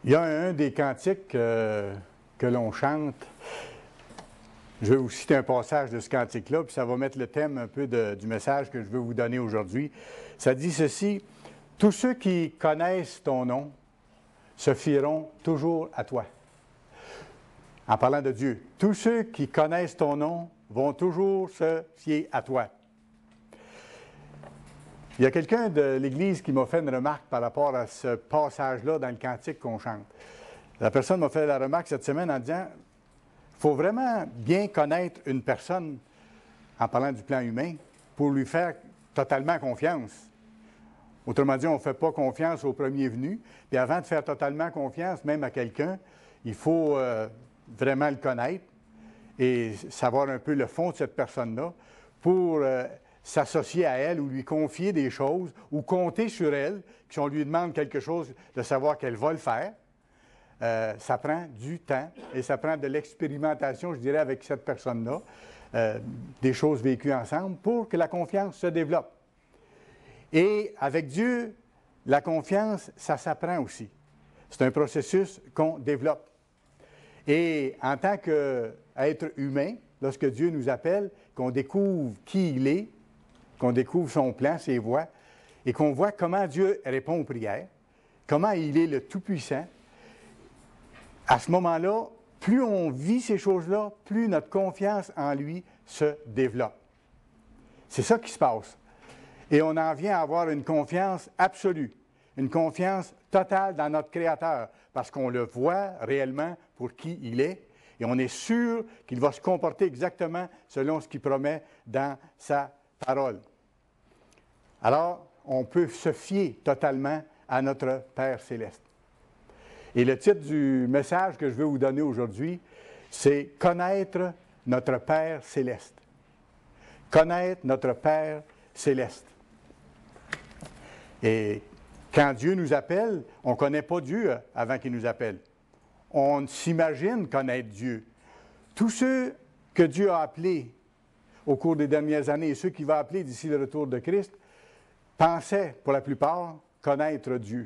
Il y a un des cantiques que l'on chante. Je vais vous citer un passage de ce cantique-là, puis ça va mettre le thème un peu du message que je veux vous donner aujourd'hui. Ça dit ceci: « Tous ceux qui connaissent ton nom se fieront toujours à toi. » En parlant de Dieu. « Tous ceux qui connaissent ton nom vont toujours se fier à toi. » Il y a quelqu'un de l'Église qui m'a fait une remarque par rapport à ce passage-là dans le cantique qu'on chante. La personne m'a fait la remarque cette semaine en disant: il faut vraiment bien connaître une personne, en parlant du plan humain, pour lui faire totalement confiance. Autrement dit, on ne fait pas confiance au premier venu. Puis avant de faire totalement confiance, même à quelqu'un, il faut vraiment le connaître et savoir un peu le fond de cette personne-là pour s'associer à elle ou lui confier des choses ou compter sur elle, que si on lui demande quelque chose, de savoir qu'elle va le faire. Ça prend du temps et ça prend de l'expérimentation, je dirais, avec cette personne-là, des choses vécues ensemble pour que la confiance se développe. Et avec Dieu, la confiance, ça s'apprend aussi. C'est un processus qu'on développe. Et en tant qu'être humain, lorsque Dieu nous appelle, qu'on découvre qui il est, qu'on découvre son plan, ses voies, et qu'on voit comment Dieu répond aux prières, comment il est le Tout-Puissant, à ce moment-là, plus on vit ces choses-là, plus notre confiance en lui se développe. C'est ça qui se passe. Et on en vient à avoir une confiance absolue, une confiance totale dans notre Créateur, parce qu'on le voit réellement pour qui il est, et on est sûr qu'il va se comporter exactement selon ce qu'il promet dans sa parole. Alors, on peut se fier totalement à notre Père céleste. Et le titre du message que je veux vous donner aujourd'hui, c'est « Connaître notre Père céleste ». Connaître notre Père céleste. Et quand Dieu nous appelle, on ne connaît pas Dieu avant qu'il nous appelle. On s'imagine connaître Dieu. Tous ceux que Dieu a appelés au cours des dernières années et ceux qu'il va appeler d'ici le retour de Christ, pensaient, pour la plupart, connaître Dieu.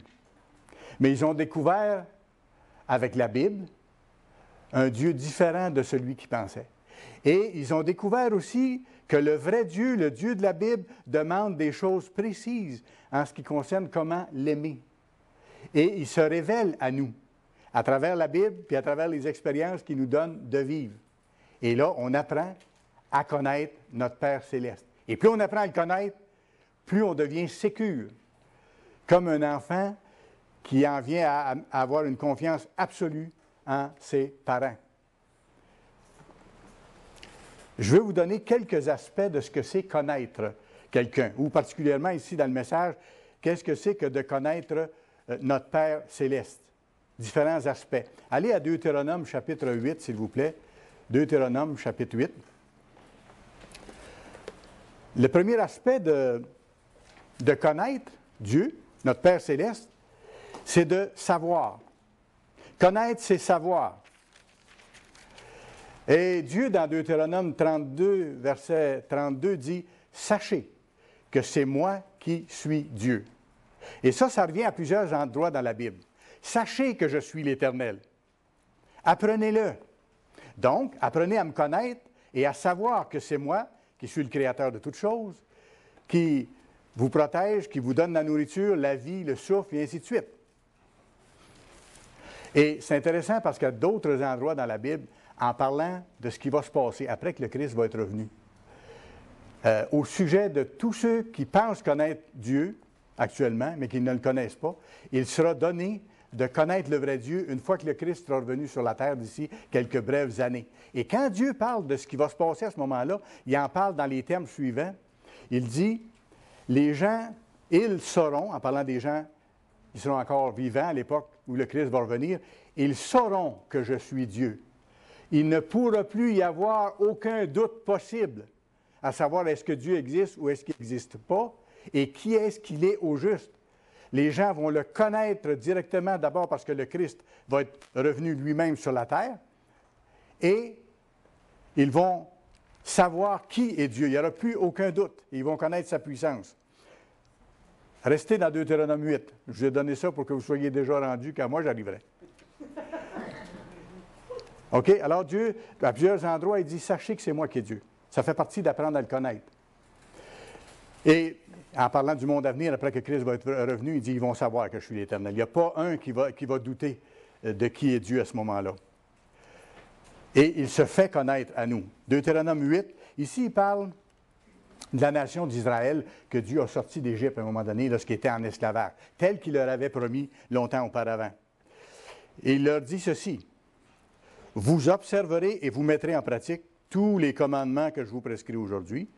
Mais ils ont découvert, avec la Bible, un Dieu différent de celui qu'ils pensaient. Et ils ont découvert aussi que le vrai Dieu, le Dieu de la Bible, demande des choses précises en ce qui concerne comment l'aimer. Et il se révèle à nous, à travers la Bible, puis à travers les expériences qu'il nous donne de vivre. Et là, on apprend à connaître notre Père céleste. Et plus on apprend à le connaître, plus on devient sécure. Comme un enfant qui en vient à avoir une confiance absolue en ses parents. Je vais vous donner quelques aspects de ce que c'est connaître quelqu'un, ou particulièrement ici dans le message, qu'est-ce que c'est que de connaître notre Père céleste. Différents aspects. Allez à Deutéronome chapitre 8, s'il vous plaît. Deutéronome chapitre 8. Le premier aspect de connaître Dieu, notre Père céleste, c'est de savoir. Connaître, c'est savoir. Et Dieu, dans Deutéronome 32, verset 32, dit « Sachez que c'est moi qui suis Dieu. » Et ça revient à plusieurs endroits dans la Bible. « Sachez que je suis l'Éternel. » Apprenez-le. Donc, apprenez à me connaître et à savoir que c'est moi qui suis le Créateur de toutes choses, qui vous protège, qui vous donne la nourriture, la vie, le souffle, et ainsi de suite. Et c'est intéressant parce qu'il y a d'autres endroits dans la Bible en parlant de ce qui va se passer après que le Christ va être revenu. Au sujet de tous ceux qui pensent connaître Dieu actuellement, mais qui ne le connaissent pas, il sera donné de connaître le vrai Dieu une fois que le Christ sera revenu sur la terre d'ici quelques brèves années. Et quand Dieu parle de ce qui va se passer à ce moment-là, il en parle dans les termes suivants. Il dit, les gens, ils sauront, en parlant des gens, ils seront encore vivants à l'époque où le Christ va revenir, ils sauront que je suis Dieu. Il ne pourra plus y avoir aucun doute possible à savoir est-ce que Dieu existe ou est-ce qu'il n'existe pas et qui est-ce qu'il est au juste. Les gens vont le connaître directement d'abord parce que le Christ va être revenu lui-même sur la terre et ils vont savoir qui est Dieu. Il n'y aura plus aucun doute. Ils vont connaître sa puissance. Restez dans Deutéronome 8. Je vous ai donné ça pour que vous soyez déjà rendus quand moi j'arriverai. OK? Alors Dieu, à plusieurs endroits, il dit, sachez que c'est moi qui est Dieu. Ça fait partie d'apprendre à le connaître. Et en parlant du monde à venir, après que Christ va être revenu, il dit, ils vont savoir que je suis l'Éternel. Il n'y a pas un qui va douter de qui est Dieu à ce moment-là. Et il se fait connaître à nous. Deutéronome 8, ici, il parle de la nation d'Israël que Dieu a sorti d'Égypte à un moment donné, lorsqu'il était en esclavage, tel qu'il leur avait promis longtemps auparavant. Et il leur dit ceci, « Vous observerez et vous mettrez en pratique tous les commandements que je vous prescris aujourd'hui,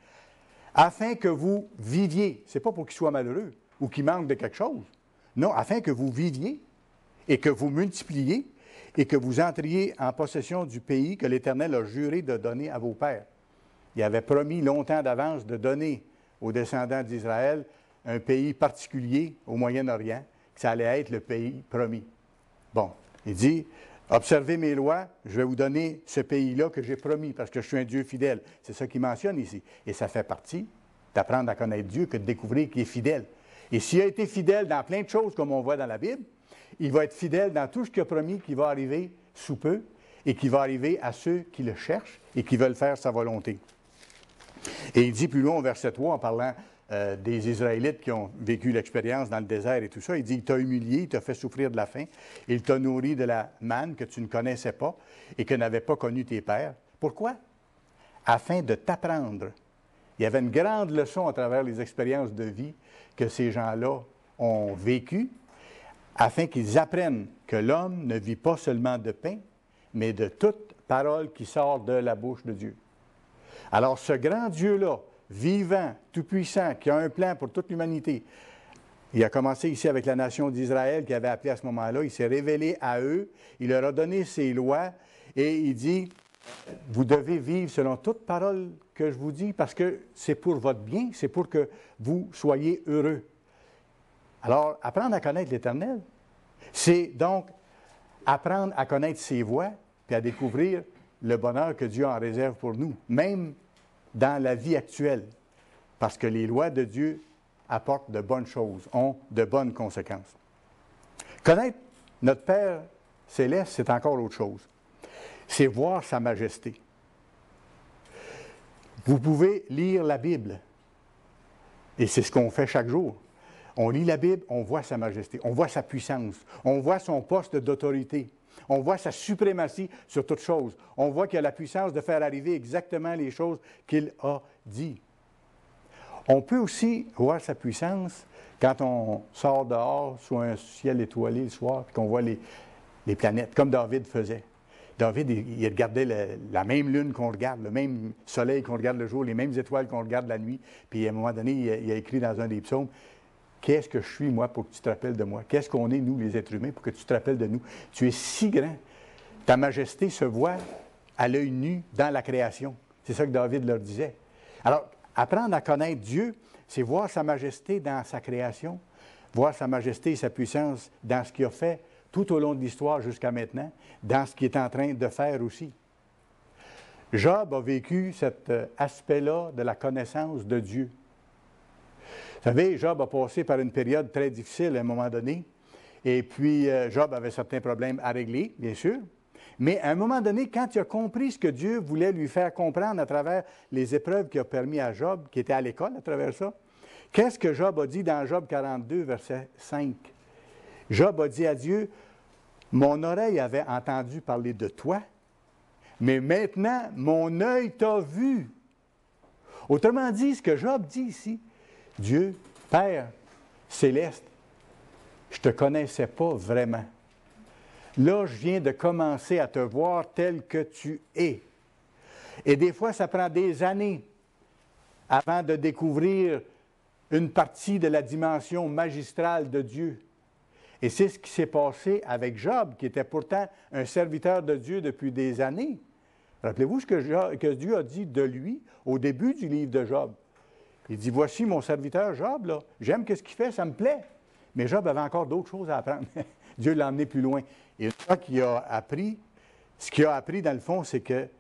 afin que vous viviez. » Ce n'est pas pour qu'ils soient malheureux ou qu'ils manquent de quelque chose. Non, afin que vous viviez et que vous multipliez et que vous entriez en possession du pays que l'Éternel a juré de donner à vos pères. Il avait promis longtemps d'avance de donner aux descendants d'Israël un pays particulier au Moyen-Orient, que ça allait être le pays promis. Bon, il dit, observez mes lois, je vais vous donner ce pays-là que j'ai promis, parce que je suis un Dieu fidèle. C'est ça qu'il mentionne ici. Et ça fait partie d'apprendre à connaître Dieu que de découvrir qu'il est fidèle. Et s'il a été fidèle dans plein de choses, comme on voit dans la Bible, il va être fidèle dans tout ce qu'il a promis qui va arriver sous peu et qui va arriver à ceux qui le cherchent et qui veulent faire sa volonté. Et il dit plus loin au verset 3, en parlant des Israélites qui ont vécu l'expérience dans le désert et tout ça, il dit, il t'a humilié, il t'a fait souffrir de la faim, il t'a nourri de la manne que tu ne connaissais pas et que n'avaient pas connu tes pères. Pourquoi? Afin de t'apprendre. Il y avait une grande leçon à travers les expériences de vie que ces gens-là ont vécues, afin qu'ils apprennent que l'homme ne vit pas seulement de pain, mais de toute parole qui sort de la bouche de Dieu. Alors, ce grand Dieu-là, vivant, tout-puissant, qui a un plan pour toute l'humanité, il a commencé ici avec la nation d'Israël qui avait appelé à ce moment-là, il s'est révélé à eux, il leur a donné ses lois, et il dit, vous devez vivre selon toute parole que je vous dis, parce que c'est pour votre bien, c'est pour que vous soyez heureux. Alors, apprendre à connaître l'Éternel, c'est donc apprendre à connaître ses voies, puis à découvrir le bonheur que Dieu en réserve pour nous, même dans la vie actuelle, parce que les lois de Dieu apportent de bonnes choses, ont de bonnes conséquences. Connaître notre Père céleste, c'est encore autre chose. C'est voir sa majesté. Vous pouvez lire la Bible, et c'est ce qu'on fait chaque jour. On lit la Bible, on voit sa majesté, on voit sa puissance, on voit son poste d'autorité, on voit sa suprématie sur toute chose. On voit qu'il a la puissance de faire arriver exactement les choses qu'il a dit. On peut aussi voir sa puissance quand on sort dehors sous un ciel étoilé le soir et qu'on voit les planètes, comme David faisait. David, il regardait la même lune qu'on regarde, le même soleil qu'on regarde le jour, les mêmes étoiles qu'on regarde la nuit. Puis à un moment donné, il a écrit dans un des psaumes, « Qu'est-ce que je suis, moi, pour que tu te rappelles de moi? Qu'est-ce qu'on est, nous, les êtres humains, pour que tu te rappelles de nous? Tu es si grand. Ta majesté se voit à l'œil nu dans la création. » C'est ça que David leur disait. Alors, apprendre à connaître Dieu, c'est voir sa majesté dans sa création, voir sa majesté et sa puissance dans ce qu'il a fait tout au long de l'histoire jusqu'à maintenant, dans ce qu'il est en train de faire aussi. Job a vécu cet aspect-là de la connaissance de Dieu. Vous savez, Job a passé par une période très difficile à un moment donné, et puis Job avait certains problèmes à régler, bien sûr, mais à un moment donné, quand il a compris ce que Dieu voulait lui faire comprendre à travers les épreuves qu'il a permis à Job, qui était à l'école à travers ça, qu'est-ce que Job a dit dans Job 42, verset 5? Job a dit à Dieu, « Mon oreille avait entendu parler de toi, mais maintenant, mon œil t'a vu. » Autrement dit, ce que Job dit ici, Dieu, Père céleste, je ne te connaissais pas vraiment. Là, je viens de commencer à te voir tel que tu es. Et des fois, ça prend des années avant de découvrir une partie de la dimension magistrale de Dieu. Et c'est ce qui s'est passé avec Job, qui était pourtant un serviteur de Dieu depuis des années. Rappelez-vous ce que Dieu a dit de lui au début du livre de Job. Il dit, voici mon serviteur Job, là. J'aime ce qu'il fait, ça me plaît. Mais Job avait encore d'autres choses à apprendre. Dieu l'a emmené plus loin. Et une fois qu'il a appris, ce qu'il a appris dans le fond, c'est qu'il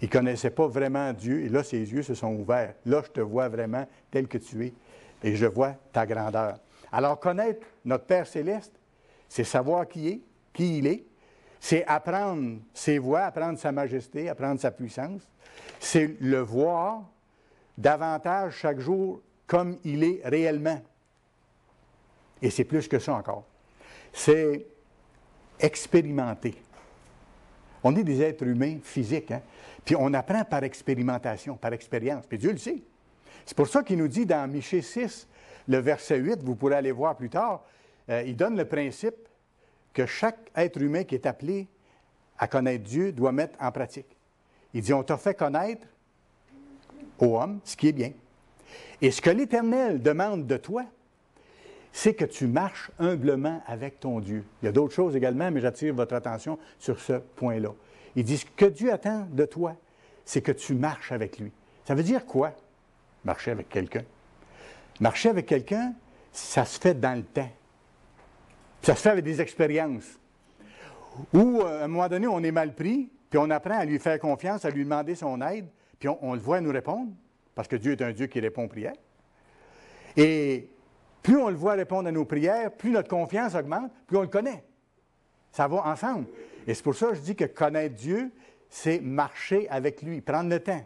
ne connaissait pas vraiment Dieu. Et là, ses yeux se sont ouverts. Là, je te vois vraiment tel que tu es. Et je vois ta grandeur. Alors, connaître notre Père céleste, c'est savoir qui est, qui il est, c'est apprendre ses voies, apprendre sa majesté, apprendre sa puissance. C'est le voir davantage chaque jour comme il est réellement. Et c'est plus que ça encore. C'est expérimenter. On est des êtres humains physiques, hein? Puis on apprend par expérimentation, par expérience. Puis Dieu le sait. C'est pour ça qu'il nous dit dans Michée 6, le verset 8, vous pourrez aller voir plus tard, il donne le principe que chaque être humain qui est appelé à connaître Dieu doit mettre en pratique. Il dit, on t'a fait connaître aux hommes ce qui est bien. Et ce que l'Éternel demande de toi, c'est que tu marches humblement avec ton Dieu. Il y a d'autres choses également, mais j'attire votre attention sur ce point-là. Il dit, ce que Dieu attend de toi, c'est que tu marches avec lui. Ça veut dire quoi, marcher avec quelqu'un? Marcher avec quelqu'un, ça se fait dans le temps. Ça se fait avec des expériences. Ou, à un moment donné, on est mal pris, puis on apprend à lui faire confiance, à lui demander son aide, puis on le voit nous répondre, parce que Dieu est un Dieu qui répond aux prières. Et plus on le voit répondre à nos prières, plus notre confiance augmente, plus on le connaît. Ça va ensemble. Et c'est pour ça que je dis que connaître Dieu, c'est marcher avec lui, prendre le temps.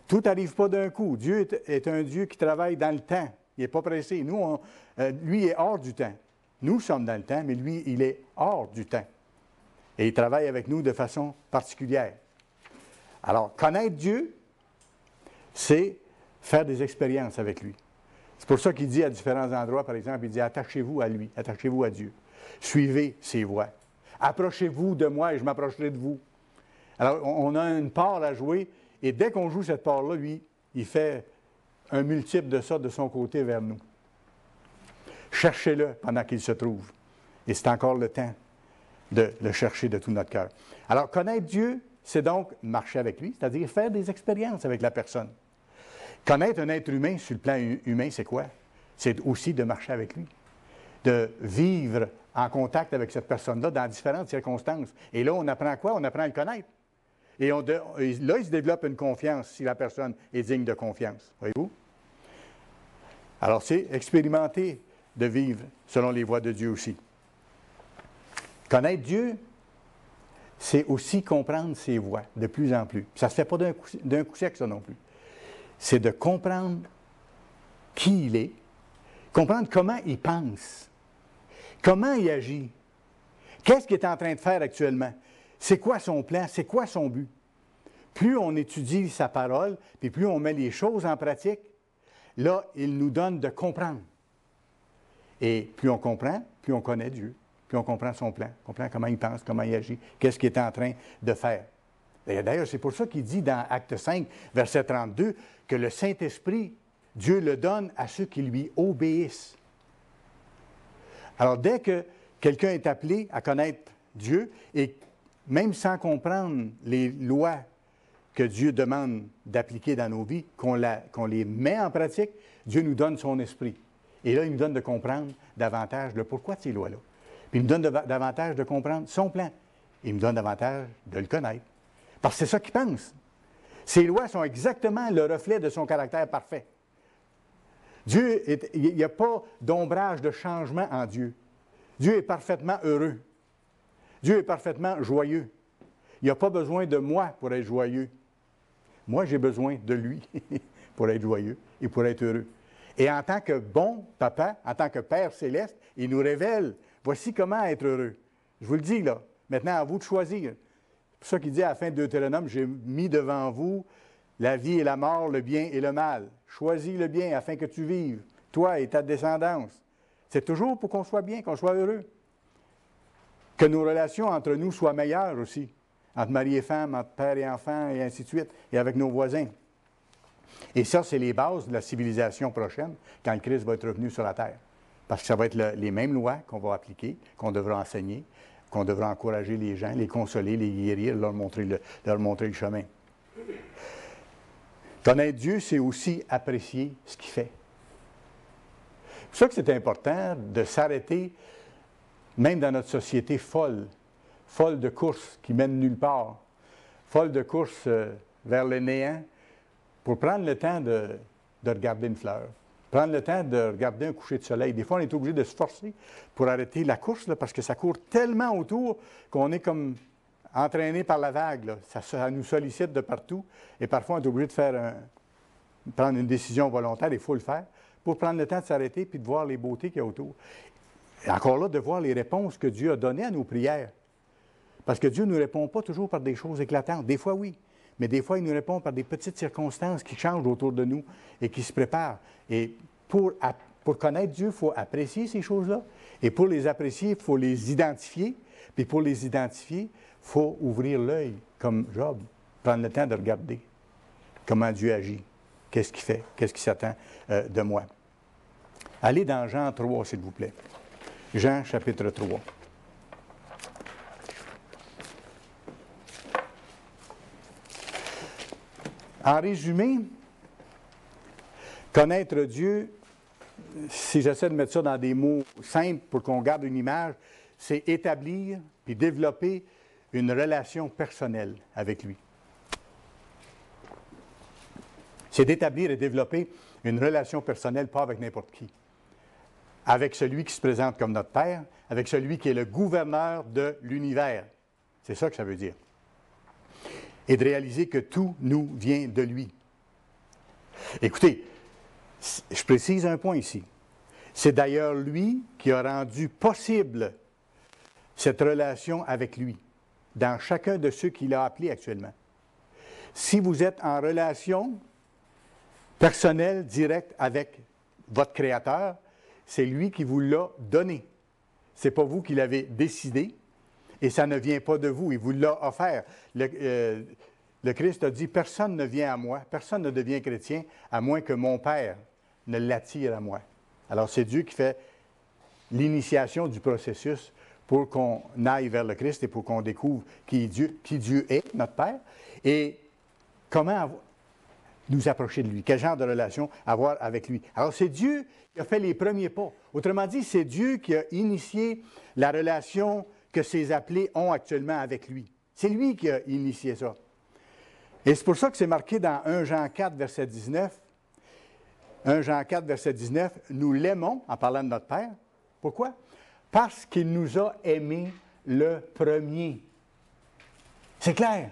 Tout n'arrive pas d'un coup. Dieu est un Dieu qui travaille dans le temps. Il n'est pas pressé. Nous, lui est hors du temps. Nous sommes dans le temps, mais lui, il est hors du temps. Et il travaille avec nous de façon particulière. Alors, connaître Dieu, c'est faire des expériences avec lui. C'est pour ça qu'il dit à différents endroits, par exemple, il dit « Attachez-vous à lui, attachez-vous à Dieu. Suivez ses voies. Approchez-vous de moi et je m'approcherai de vous. » Alors, on a une part à jouer et dès qu'on joue cette part-là, lui, il fait un multiple de ça de son côté vers nous. Cherchez-le pendant qu'il se trouve. Et c'est encore le temps de le chercher de tout notre cœur. Alors, connaître Dieu, c'est donc marcher avec lui, c'est-à-dire faire des expériences avec la personne. Connaître un être humain sur le plan humain, c'est quoi? C'est aussi de marcher avec lui, de vivre en contact avec cette personne-là dans différentes circonstances. Et là, on apprend quoi? On apprend à le connaître. Et là, il se développe une confiance si la personne est digne de confiance. Voyez-vous? Alors, c'est expérimenter de vivre selon les voies de Dieu aussi. Connaître Dieu, c'est aussi comprendre ses voies de plus en plus. Ça ne se fait pas d'un coup sec, ça non plus. C'est de comprendre qui il est, comprendre comment il pense, comment il agit, qu'est-ce qu'il est en train de faire actuellement, c'est quoi son plan, c'est quoi son but. Plus on étudie sa parole, puis plus on met les choses en pratique, là, il nous donne de comprendre. Et plus on comprend, plus on connaît Dieu, plus on comprend son plan, on comprend comment il pense, comment il agit, qu'est-ce qu'il est en train de faire. D'ailleurs, c'est pour ça qu'il dit dans Acte 5, verset 32, que le Saint-Esprit, Dieu le donne à ceux qui lui obéissent. Alors, dès que quelqu'un est appelé à connaître Dieu, et même sans comprendre les lois que Dieu demande d'appliquer dans nos vies, qu'on les met en pratique, Dieu nous donne son esprit. Et là, il nous donne de comprendre davantage le pourquoi de ces lois-là. Puis il nous donne davantage de comprendre son plan. Il nous donne davantage de le connaître. Parce que c'est ça qu'il pense. Ces lois sont exactement le reflet de son caractère parfait. Dieu, il n'y a pas d'ombrage de changement en Dieu. Dieu est parfaitement heureux. Dieu est parfaitement joyeux. Il n'y a pas besoin de moi pour être joyeux. Moi, j'ai besoin de lui pour être joyeux et pour être heureux. Et en tant que bon papa, en tant que Père céleste, il nous révèle, voici comment être heureux. Je vous le dis là, maintenant à vous de choisir. C'est pour ça qu'il dit à la fin de Deutéronome, j'ai mis devant vous la vie et la mort, le bien et le mal. Choisis le bien afin que tu vives, toi et ta descendance. C'est toujours pour qu'on soit bien, qu'on soit heureux. Que nos relations entre nous soient meilleures aussi, entre mari et femme, entre père et enfant, et ainsi de suite, et avec nos voisins. Et ça, c'est les bases de la civilisation prochaine, quand le Christ va être revenu sur la terre. Parce que ça va être les mêmes lois qu'on va appliquer, qu'on devra enseigner, qu'on devra encourager les gens, les consoler, les guérir, leur montrer le chemin. Connaître Dieu, c'est aussi apprécier ce qu'il fait. C'est pour ça que c'est important de s'arrêter, même dans notre société folle de courses qui mènent nulle part, folle de courses vers le néant, pour prendre le temps de regarder une fleur, Prendre le temps de regarder un coucher de soleil. Des fois, on est obligé de se forcer pour arrêter la course là, parce que ça court tellement autour qu'on est comme entraîné par la vague. Là. Ça nous sollicite de partout. Et parfois, on est obligé de prendre une décision volontaire, il faut le faire, pour prendre le temps de s'arrêter et de voir les beautés qu'il y a autour. Et encore là, de voir les réponses que Dieu a données à nos prières. Parce que Dieu ne nous répond pas toujours par des choses éclatantes. Des fois, oui. Mais des fois, il nous répond par des petites circonstances qui changent autour de nous et qui se préparent. Et pour connaître Dieu, il faut apprécier ces choses-là. Et pour les apprécier, il faut les identifier. Puis pour les identifier, il faut ouvrir l'œil, comme Job. Prendre le temps de regarder comment Dieu agit. Qu'est-ce qu'il fait? Qu'est-ce qu'il s'attend de moi? Allez dans Jean 3, s'il vous plaît. Jean, chapitre 3. En résumé, connaître Dieu, si j'essaie de mettre ça dans des mots simples pour qu'on garde une image, c'est établir puis développer une relation personnelle avec lui. C'est d'établir et développer une relation personnelle, pas avec n'importe qui. Avec celui qui se présente comme notre Père, avec celui qui est le gouverneur de l'univers. C'est ça que ça veut dire. Et de réaliser que tout nous vient de lui. Écoutez, je précise un point ici. C'est d'ailleurs lui qui a rendu possible cette relation avec lui, dans chacun de ceux qu'il a appelés actuellement. Si vous êtes en relation personnelle, directe avec votre Créateur, c'est lui qui vous l'a donné. Ce n'est pas vous qui l'avez décidé. Et ça ne vient pas de vous, il vous l'a offert. Le Christ a dit, personne ne vient à moi, personne ne devient chrétien, à moins que mon Père ne l'attire à moi. Alors c'est Dieu qui fait l'initiation du processus pour qu'on aille vers le Christ et pour qu'on découvre qui Dieu est, notre Père, et comment nous approcher de lui, quel genre de relation avoir avec lui. Alors c'est Dieu qui a fait les premiers pas. Autrement dit, c'est Dieu qui a initié la relation que ses appelés ont actuellement avec lui. C'est lui qui a initié ça. Et c'est pour ça que c'est marqué dans 1 Jean 4, verset 19. 1 Jean 4, verset 19, nous l'aimons en parlant de notre Père. Pourquoi? Parce qu'il nous a aimés le premier. C'est clair.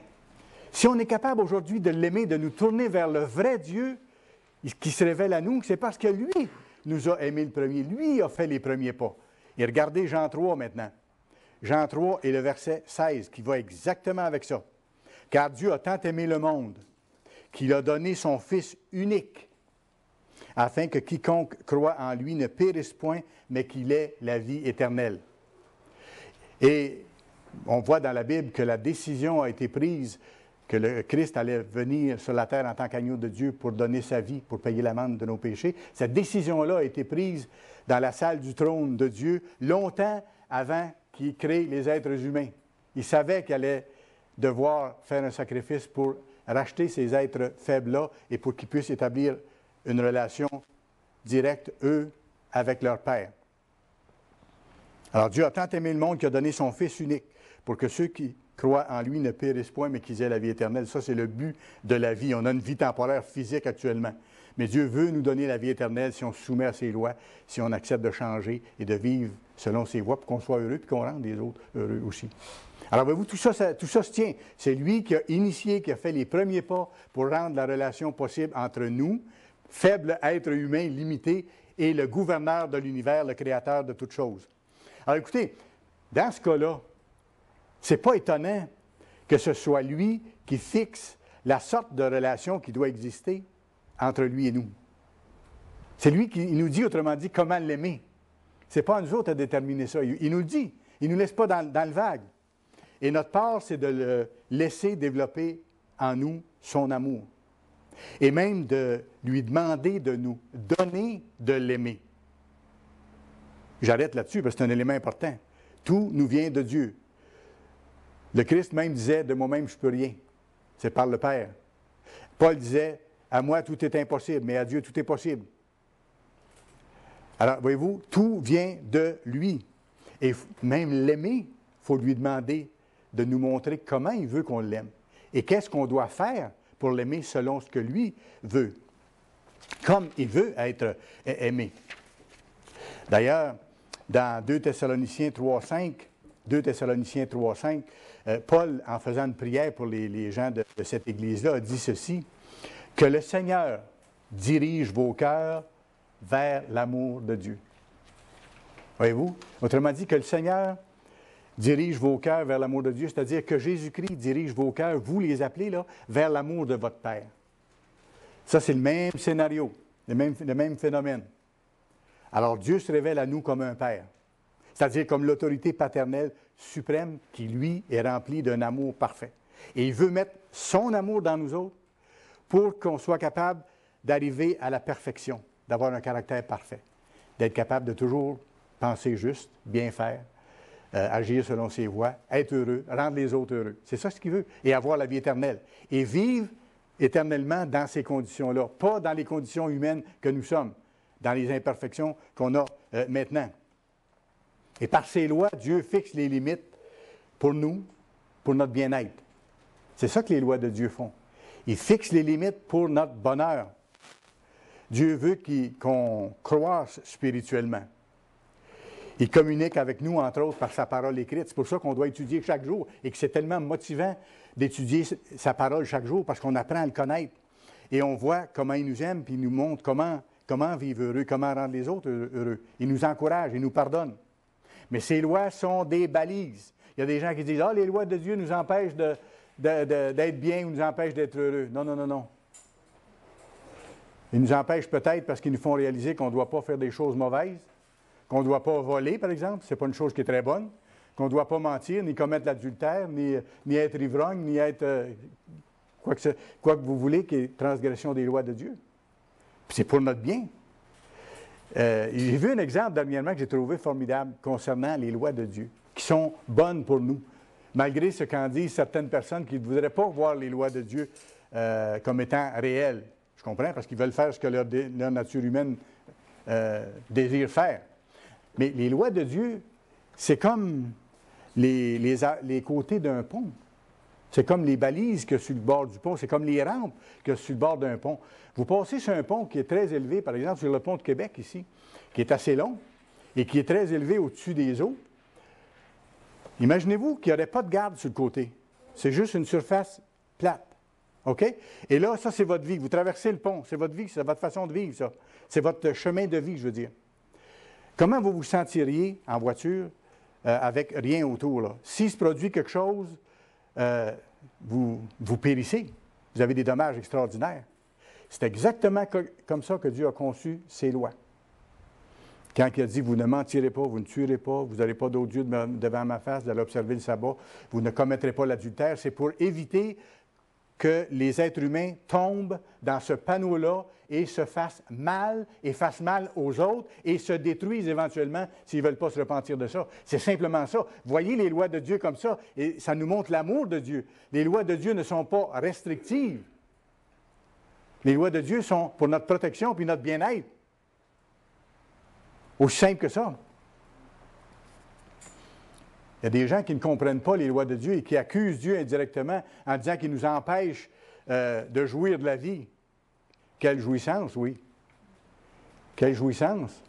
Si on est capable aujourd'hui de l'aimer, de nous tourner vers le vrai Dieu qui se révèle à nous, c'est parce que lui nous a aimés le premier. Lui a fait les premiers pas. Et regardez Jean 3 maintenant. Jean 3 et le verset 16, qui va exactement avec ça. « Car Dieu a tant aimé le monde qu'il a donné son Fils unique, afin que quiconque croit en lui ne périsse point, mais qu'il ait la vie éternelle. » Et on voit dans la Bible que la décision a été prise que le Christ allait venir sur la terre en tant qu'agneau de Dieu pour donner sa vie, pour payer l'amende de nos péchés. Cette décision-là a été prise dans la salle du trône de Dieu longtemps avant qu'il crée les êtres humains. Il savait qu'il allait devoir faire un sacrifice pour racheter ces êtres faibles-là et pour qu'ils puissent établir une relation directe, eux, avec leur Père. Alors Dieu a tant aimé le monde qu'il a donné son Fils unique pour que ceux qui croient en lui ne périssent point, mais qu'ils aient la vie éternelle. Ça, c'est le but de la vie. On a une vie temporaire physique actuellement. Mais Dieu veut nous donner la vie éternelle si on se soumet à ses lois, si on accepte de changer et de vivre selon ses voies pour qu'on soit heureux et qu'on rende les autres heureux aussi. Alors, voyez-vous, tout ça se tient. C'est lui qui a initié, qui a fait les premiers pas pour rendre la relation possible entre nous, faibles êtres humains limités, et le gouverneur de l'univers, le créateur de toutes choses. Alors, écoutez, dans ce cas-là, ce n'est pas étonnant que ce soit lui qui fixe la sorte de relation qui doit exister entre lui et nous. C'est lui qui nous dit, autrement dit, comment l'aimer. Ce n'est pas à nous autres à déterminer ça. Il nous le dit. Il ne nous laisse pas dans le vague. Et notre part, c'est de le laisser développer en nous son amour. Et même de lui demander de nous donner de l'aimer. J'arrête là-dessus parce que c'est un élément important. Tout nous vient de Dieu. Le Christ même disait, de moi-même, je ne peux rien. C'est par le Père. Paul disait, à moi, tout est impossible, mais à Dieu, tout est possible. Alors, voyez-vous, tout vient de lui. Et même l'aimer, il faut lui demander de nous montrer comment il veut qu'on l'aime. Et qu'est-ce qu'on doit faire pour l'aimer selon ce que lui veut. comme il veut être aimé. D'ailleurs, dans 2 Thessaloniciens 3,5, Paul, en faisant une prière pour les gens de cette Église-là, a dit ceci, « Que le Seigneur dirige vos cœurs vers l'amour de Dieu. » Voyez-vous? Autrement dit, que le Seigneur dirige vos cœurs vers l'amour de Dieu, c'est-à-dire que Jésus-Christ dirige vos cœurs, vous les appelez, là, vers l'amour de votre Père. Ça, c'est le même scénario, le même phénomène. Alors, Dieu se révèle à nous comme un Père, c'est-à-dire comme l'autorité paternelle suprême qui, lui, est remplie d'un amour parfait. Et il veut mettre son amour dans nous autres pour qu'on soit capable d'arriver à la perfection, d'avoir un caractère parfait, d'être capable de toujours penser juste, bien faire, agir selon ses voies, être heureux, rendre les autres heureux. C'est ça ce qu'il veut. Et avoir la vie éternelle. Et vivre éternellement dans ces conditions-là, pas dans les conditions humaines que nous sommes, dans les imperfections qu'on a maintenant. Et par ses lois, Dieu fixe les limites pour nous, pour notre bien-être. C'est ça que les lois de Dieu font. Il fixe les limites pour notre bonheur. Dieu veut qu'on croisse spirituellement. Il communique avec nous, entre autres, par sa parole écrite. C'est pour ça qu'on doit étudier chaque jour et que c'est tellement motivant d'étudier sa parole chaque jour parce qu'on apprend à le connaître. Et on voit comment il nous aime, puis il nous montre comment vivre heureux, comment rendre les autres heureux. Il nous encourage, il nous pardonne. Mais ces lois sont des balises. Il y a des gens qui disent « Ah, les lois de Dieu nous empêchent d'être bien ou nous empêchent d'être heureux. » Non, non, non, non. Ils nous empêchent peut-être parce qu'ils nous font réaliser qu'on ne doit pas faire des choses mauvaises, qu'on ne doit pas voler, par exemple, ce n'est pas une chose qui est très bonne, qu'on ne doit pas mentir, ni commettre l'adultère, ni être ivrogne, ni être quoi que vous voulez, qui est transgression des lois de Dieu. Puis c'est pour notre bien. J'ai vu un exemple dernièrement que j'ai trouvé formidable concernant les lois de Dieu, qui sont bonnes pour nous, malgré ce qu'en disent certaines personnes qui ne voudraient pas voir les lois de Dieu comme étant réelles. Je comprends, parce qu'ils veulent faire ce que leur nature humaine désire faire. Mais les lois de Dieu, c'est comme les côtés d'un pont. C'est comme les balises qu'il y a sur le bord du pont. C'est comme les rampes qu'il y a sur le bord d'un pont. Vous passez sur un pont qui est très élevé, par exemple sur le pont de Québec ici, qui est assez long et qui est très élevé au-dessus des eaux. Imaginez-vous qu'il n'y aurait pas de garde sur le côté. C'est juste une surface plate. OK? Et là, ça, c'est votre vie. Vous traversez le pont. C'est votre vie, c'est votre façon de vivre, ça. C'est votre chemin de vie, je veux dire. Comment vous vous sentiriez en voiture avec rien autour, là? S'il se produit quelque chose, vous périssez. Vous avez des dommages extraordinaires. C'est exactement comme ça que Dieu a conçu ses lois. Quand il a dit, vous ne mentirez pas, vous ne tuerez pas, vous n'aurez pas d'autre Dieu devant ma face, vous allez observer le sabbat, vous ne commettrez pas l'adultère, c'est pour éviter que les êtres humains tombent dans ce panneau-là et se fassent mal aux autres et se détruisent éventuellement s'ils ne veulent pas se repentir de ça. C'est simplement ça. Voyez les lois de Dieu comme ça et ça nous montre l'amour de Dieu. Les lois de Dieu ne sont pas restrictives. Les lois de Dieu sont pour notre protection puis notre bien-être. Aussi simple que ça. Il y a des gens qui ne comprennent pas les lois de Dieu et qui accusent Dieu indirectement en disant qu'il nous empêche de jouir de la vie. Quelle jouissance, oui. Quelle jouissance.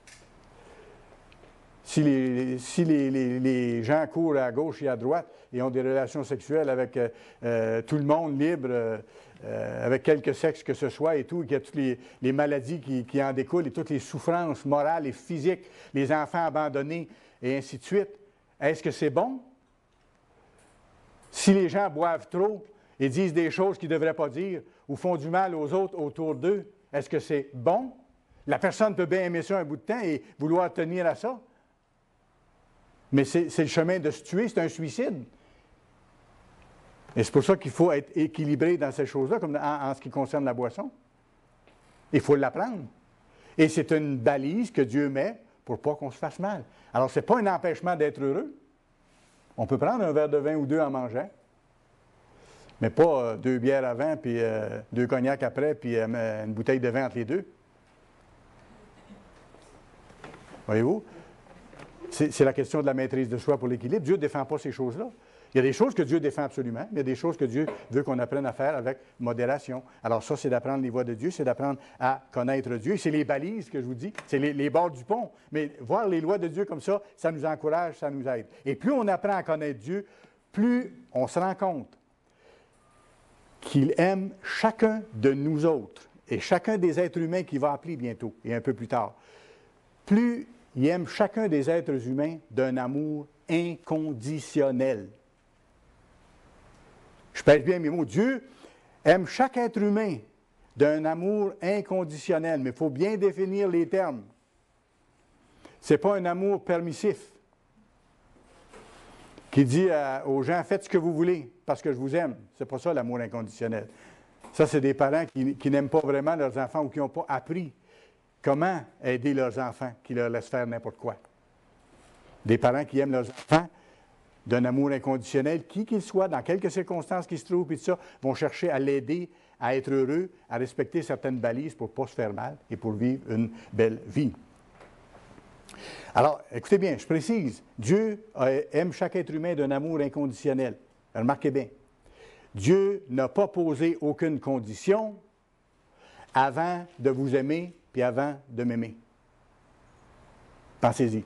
Si les gens courent à gauche et à droite et ont des relations sexuelles avec tout le monde libre, avec quelque sexe que ce soit et tout, et qu'il y a toutes les maladies qui en découlent et toutes les souffrances morales et physiques, les enfants abandonnés et ainsi de suite, est-ce que c'est bon? Si les gens boivent trop et disent des choses qu'ils ne devraient pas dire ou font du mal aux autres autour d'eux, est-ce que c'est bon? La personne peut bien aimer ça un bout de temps et vouloir tenir à ça. Mais c'est le chemin de se tuer, c'est un suicide. Et c'est pour ça qu'il faut être équilibré dans ces choses-là, comme en ce qui concerne la boisson. Il faut l'apprendre. Et c'est une balise que Dieu met pour ne pas qu'on se fasse mal. Alors, ce n'est pas un empêchement d'être heureux. On peut prendre un verre de vin ou deux en mangeant, mais pas 2 bières avant, puis 2 cognacs après, puis une bouteille de vin entre les deux. Voyez-vous? C'est la question de la maîtrise de soi pour l'équilibre. Dieu ne défend pas ces choses-là. Il y a des choses que Dieu défend absolument, mais il y a des choses que Dieu veut qu'on apprenne à faire avec modération. Alors ça, c'est d'apprendre les voies de Dieu, c'est d'apprendre à connaître Dieu. C'est les balises que je vous dis, c'est les bords du pont. Mais voir les lois de Dieu comme ça nous encourage, ça nous aide. Et plus on apprend à connaître Dieu, plus on se rend compte qu'il aime chacun de nous autres et chacun des êtres humains qu'il va appeler bientôt et un peu plus tard. Plus il aime chacun des êtres humains d'un amour inconditionnel. Je pèse bien mes mots. Dieu aime chaque être humain d'un amour inconditionnel, mais il faut bien définir les termes. Ce n'est pas un amour permissif qui dit aux gens, faites ce que vous voulez parce que je vous aime. Ce n'est pas ça l'amour inconditionnel. Ça, c'est des parents qui n'aiment pas vraiment leurs enfants ou qui n'ont pas appris comment aider leurs enfants, qui leur laissent faire n'importe quoi. Des parents qui aiment leurs enfants d'un amour inconditionnel, qui qu'il soit, dans quelques circonstances qui se trouvent, et tout ça, vont chercher à l'aider à être heureux, à respecter certaines balises pour ne pas se faire mal et pour vivre une belle vie. Alors, écoutez bien, je précise, Dieu aime chaque être humain d'un amour inconditionnel. Remarquez bien, Dieu n'a pas posé aucune condition avant de vous aimer puis avant de m'aimer. Pensez-y.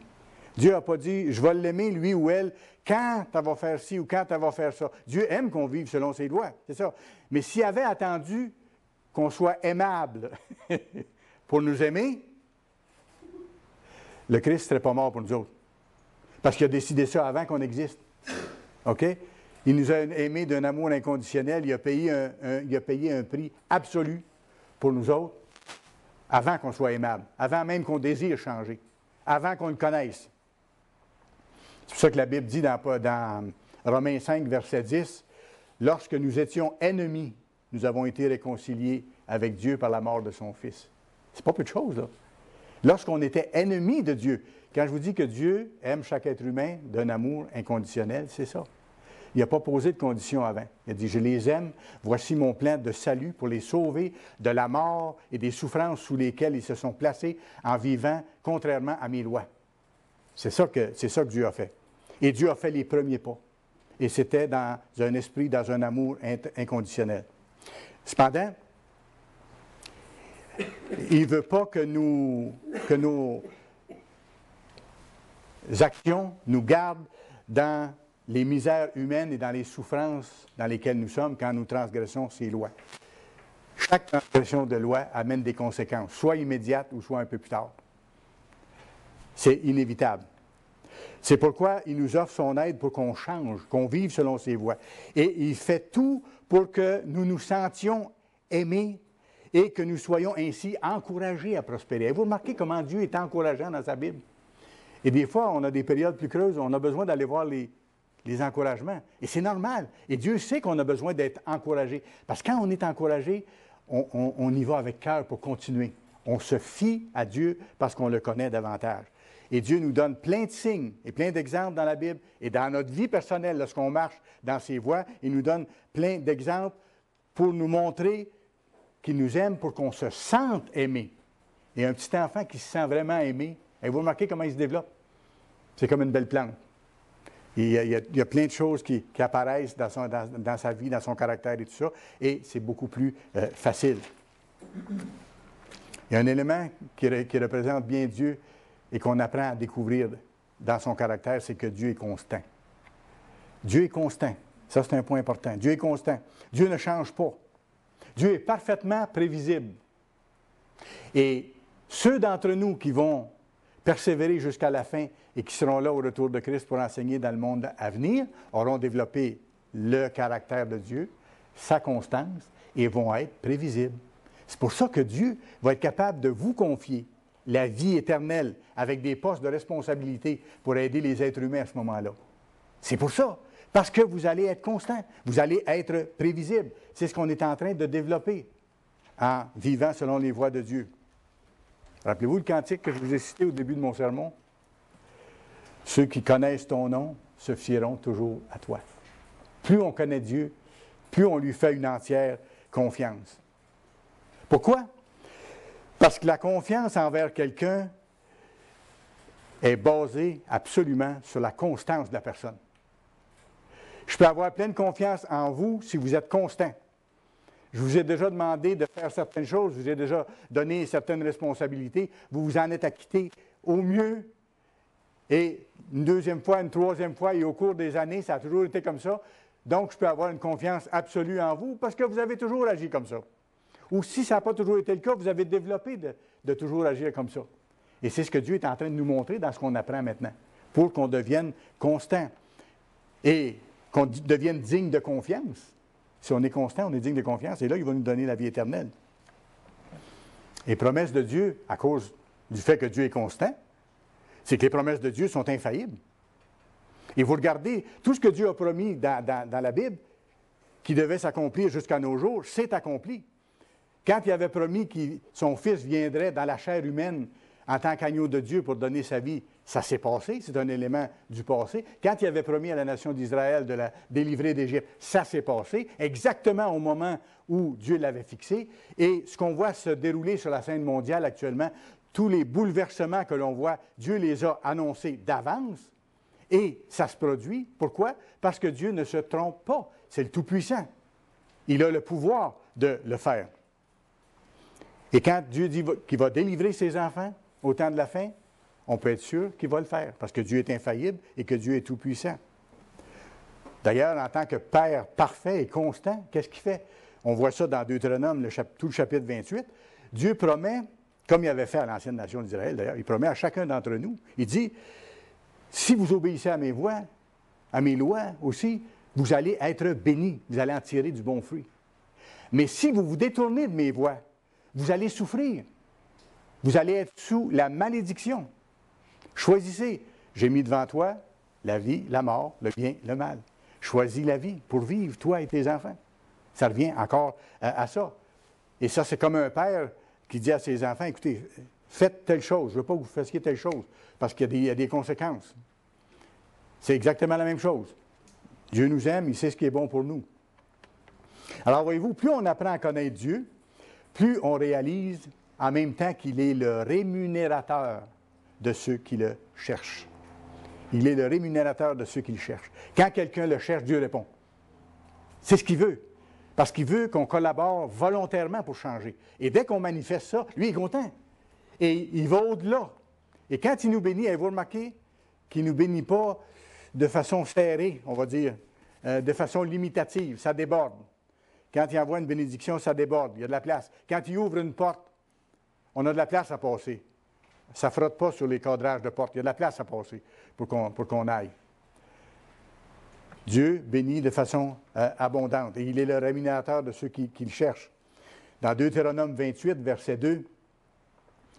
Dieu n'a pas dit, je vais l'aimer, lui ou elle, quand elle va faire ci ou quand elle va faire ça. Dieu aime qu'on vive selon ses lois, c'est ça. Mais s'il avait attendu qu'on soit aimable pour nous aimer, le Christ ne serait pas mort pour nous autres. Parce qu'il a décidé ça avant qu'on existe. OK? Il nous a aimés d'un amour inconditionnel. Il a payé un prix absolu pour nous autres avant qu'on soit aimable, avant même qu'on désire changer, avant qu'on le connaisse. C'est pour ça que la Bible dit dans Romains 5, verset 10, « Lorsque nous étions ennemis, nous avons été réconciliés avec Dieu par la mort de son Fils. » C'est pas peu de choses, là. Lorsqu'on était ennemis de Dieu, quand je vous dis que Dieu aime chaque être humain d'un amour inconditionnel, c'est ça. Il n'a pas posé de conditions avant. Il a dit, je les aime, voici mon plan de salut pour les sauver de la mort et des souffrances sous lesquelles ils se sont placés en vivant contrairement à mes lois. C'est ça que Dieu a fait. Et Dieu a fait les premiers pas. Et c'était dans un esprit, dans un amour inconditionnel. Cependant, il ne veut pas que nos actions nous gardent dans les misères humaines et dans les souffrances dans lesquelles nous sommes quand nous transgressons ces lois. Chaque transgression de loi amène des conséquences, soit immédiates ou soit un peu plus tard. C'est inévitable. C'est pourquoi il nous offre son aide pour qu'on change, qu'on vive selon ses voies. Et il fait tout pour que nous nous sentions aimés et que nous soyons ainsi encouragés à prospérer. Vous remarquez comment Dieu est encourageant dans sa Bible? Et des fois, on a des périodes plus creuses, on a besoin d'aller voir les encouragements. Et c'est normal. Et Dieu sait qu'on a besoin d'être encouragé. Parce que quand on est encouragé, on y va avec cœur pour continuer. On se fie à Dieu parce qu'on le connaît davantage. Et Dieu nous donne plein de signes et plein d'exemples dans la Bible et dans notre vie personnelle, lorsqu'on marche dans ses voies, il nous donne plein d'exemples pour nous montrer qu'il nous aime, pour qu'on se sente aimé. Et un petit enfant qui se sent vraiment aimé, et vous remarquez comment il se développe? C'est comme une belle plante. Il y a plein de choses qui apparaissent dans sa vie, dans son caractère et tout ça, et c'est beaucoup plus facile. Il y a un élément qui représente bien Dieu et qu'on apprend à découvrir dans son caractère, c'est que Dieu est constant. Dieu est constant. Ça, c'est un point important. Dieu est constant. Dieu ne change pas. Dieu est parfaitement prévisible. Et ceux d'entre nous qui vont persévérer jusqu'à la fin et qui seront là au retour de Christ pour enseigner dans le monde à venir, auront développé le caractère de Dieu, sa constance, et vont être prévisibles. C'est pour ça que Dieu va être capable de vous confier la vie éternelle avec des postes de responsabilité pour aider les êtres humains à ce moment-là. C'est pour ça. Parce que vous allez être constant, vous allez être prévisible. C'est ce qu'on est en train de développer en vivant selon les voies de Dieu. Rappelez-vous le cantique que je vous ai cité au début de mon sermon? Ceux qui connaissent ton nom se fieront toujours à toi. Plus on connaît Dieu, plus on lui fait une entière confiance. Pourquoi? Parce que la confiance envers quelqu'un est basée absolument sur la constance de la personne. Je peux avoir pleine confiance en vous si vous êtes constant. Je vous ai déjà demandé de faire certaines choses, je vous ai déjà donné certaines responsabilités, vous vous en êtes acquitté au mieux. Et une deuxième fois, une troisième fois, et au cours des années, ça a toujours été comme ça. Donc, je peux avoir une confiance absolue en vous parce que vous avez toujours agi comme ça. Ou si ça n'a pas toujours été le cas, vous avez développé de toujours agir comme ça. Et c'est ce que Dieu est en train de nous montrer dans ce qu'on apprend maintenant, pour qu'on devienne constant et qu'on devienne digne de confiance. Si on est constant, on est digne de confiance, et là, il va nous donner la vie éternelle. Les promesses de Dieu, à cause du fait que Dieu est constant, c'est que les promesses de Dieu sont infaillibles. Et vous regardez, tout ce que Dieu a promis dans la Bible, qui devait s'accomplir jusqu'à nos jours, c'est accompli. Quand il avait promis que son Fils viendrait dans la chair humaine en tant qu'agneau de Dieu pour donner sa vie, ça s'est passé, c'est un élément du passé. Quand il avait promis à la nation d'Israël de la délivrer d'Égypte, ça s'est passé, exactement au moment où Dieu l'avait fixé. Et ce qu'on voit se dérouler sur la scène mondiale actuellement, tous les bouleversements que l'on voit, Dieu les a annoncés d'avance et ça se produit. Pourquoi? Parce que Dieu ne se trompe pas. C'est le Tout-Puissant. Il a le pouvoir de le faire. Et quand Dieu dit qu'il va délivrer ses enfants au temps de la fin, on peut être sûr qu'il va le faire, parce que Dieu est infaillible et que Dieu est tout-puissant. D'ailleurs, en tant que Père parfait et constant, qu'est-ce qu'il fait? On voit ça dans Deutéronome, tout le chapitre 28. Dieu promet, comme il avait fait à l'ancienne nation d'Israël d'ailleurs, il promet à chacun d'entre nous, il dit, si vous obéissez à mes voies, à mes lois aussi, vous allez être bénis, vous allez en tirer du bon fruit. Mais si vous vous détournez de mes voies, vous allez souffrir. Vous allez être sous la malédiction. Choisissez. J'ai mis devant toi la vie, la mort, le bien, le mal. Choisis la vie pour vivre, toi et tes enfants. Ça revient encore à ça. Et ça, c'est comme un père qui dit à ses enfants, écoutez, faites telle chose. Je ne veux pas que vous fassiez telle chose, parce qu'il y a des conséquences. C'est exactement la même chose. Dieu nous aime, il sait ce qui est bon pour nous. Alors, voyez-vous, plus on apprend à connaître Dieu, plus on réalise en même temps qu'il est le rémunérateur de ceux qui le cherchent. Il est le rémunérateur de ceux qui le cherchent. Quand quelqu'un le cherche, Dieu répond. C'est ce qu'il veut. Parce qu'il veut qu'on collabore volontairement pour changer. Et dès qu'on manifeste ça, lui est content. Et il va au-delà. Et quand il nous bénit, avez-vous remarqué qu'il ne nous bénit pas de façon serrée, on va dire, de façon limitative, ça déborde. Quand il envoie une bénédiction, ça déborde, il y a de la place. Quand il ouvre une porte, on a de la place à passer. Ça ne frotte pas sur les cadrages de porte, il y a de la place à passer pour qu'on aille. Dieu bénit de façon abondante et il est le rémunérateur de ceux qui le cherchent. Dans Deutéronome 28, verset 2,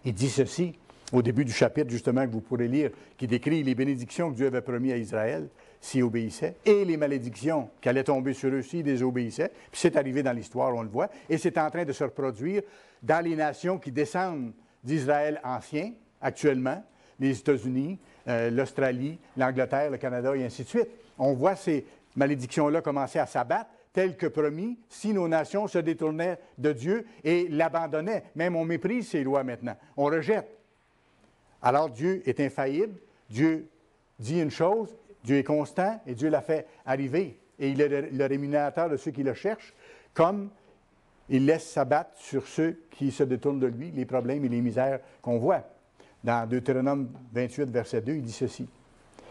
il dit ceci, au début du chapitre justement que vous pourrez lire, qui décrit les bénédictions que Dieu avait promis à Israël s'ils obéissaient, et les malédictions qui allaient tomber sur eux s'ils désobéissaient. Puis c'est arrivé dans l'histoire, on le voit, et c'est en train de se reproduire dans les nations qui descendent d'Israël ancien, actuellement, les États-Unis, l'Australie, l'Angleterre, le Canada, et ainsi de suite. On voit ces malédictions-là commencer à s'abattre, tel que promis, si nos nations se détournaient de Dieu et l'abandonnaient. Même on méprise ses lois maintenant, on rejette. Alors Dieu est infaillible, Dieu dit une chose, Dieu est constant et Dieu l'a fait arriver. Et il est le rémunérateur de ceux qui le cherchent, comme il laisse s'abattre sur ceux qui se détournent de lui, les problèmes et les misères qu'on voit. Dans Deutéronome 28, verset 2, il dit ceci.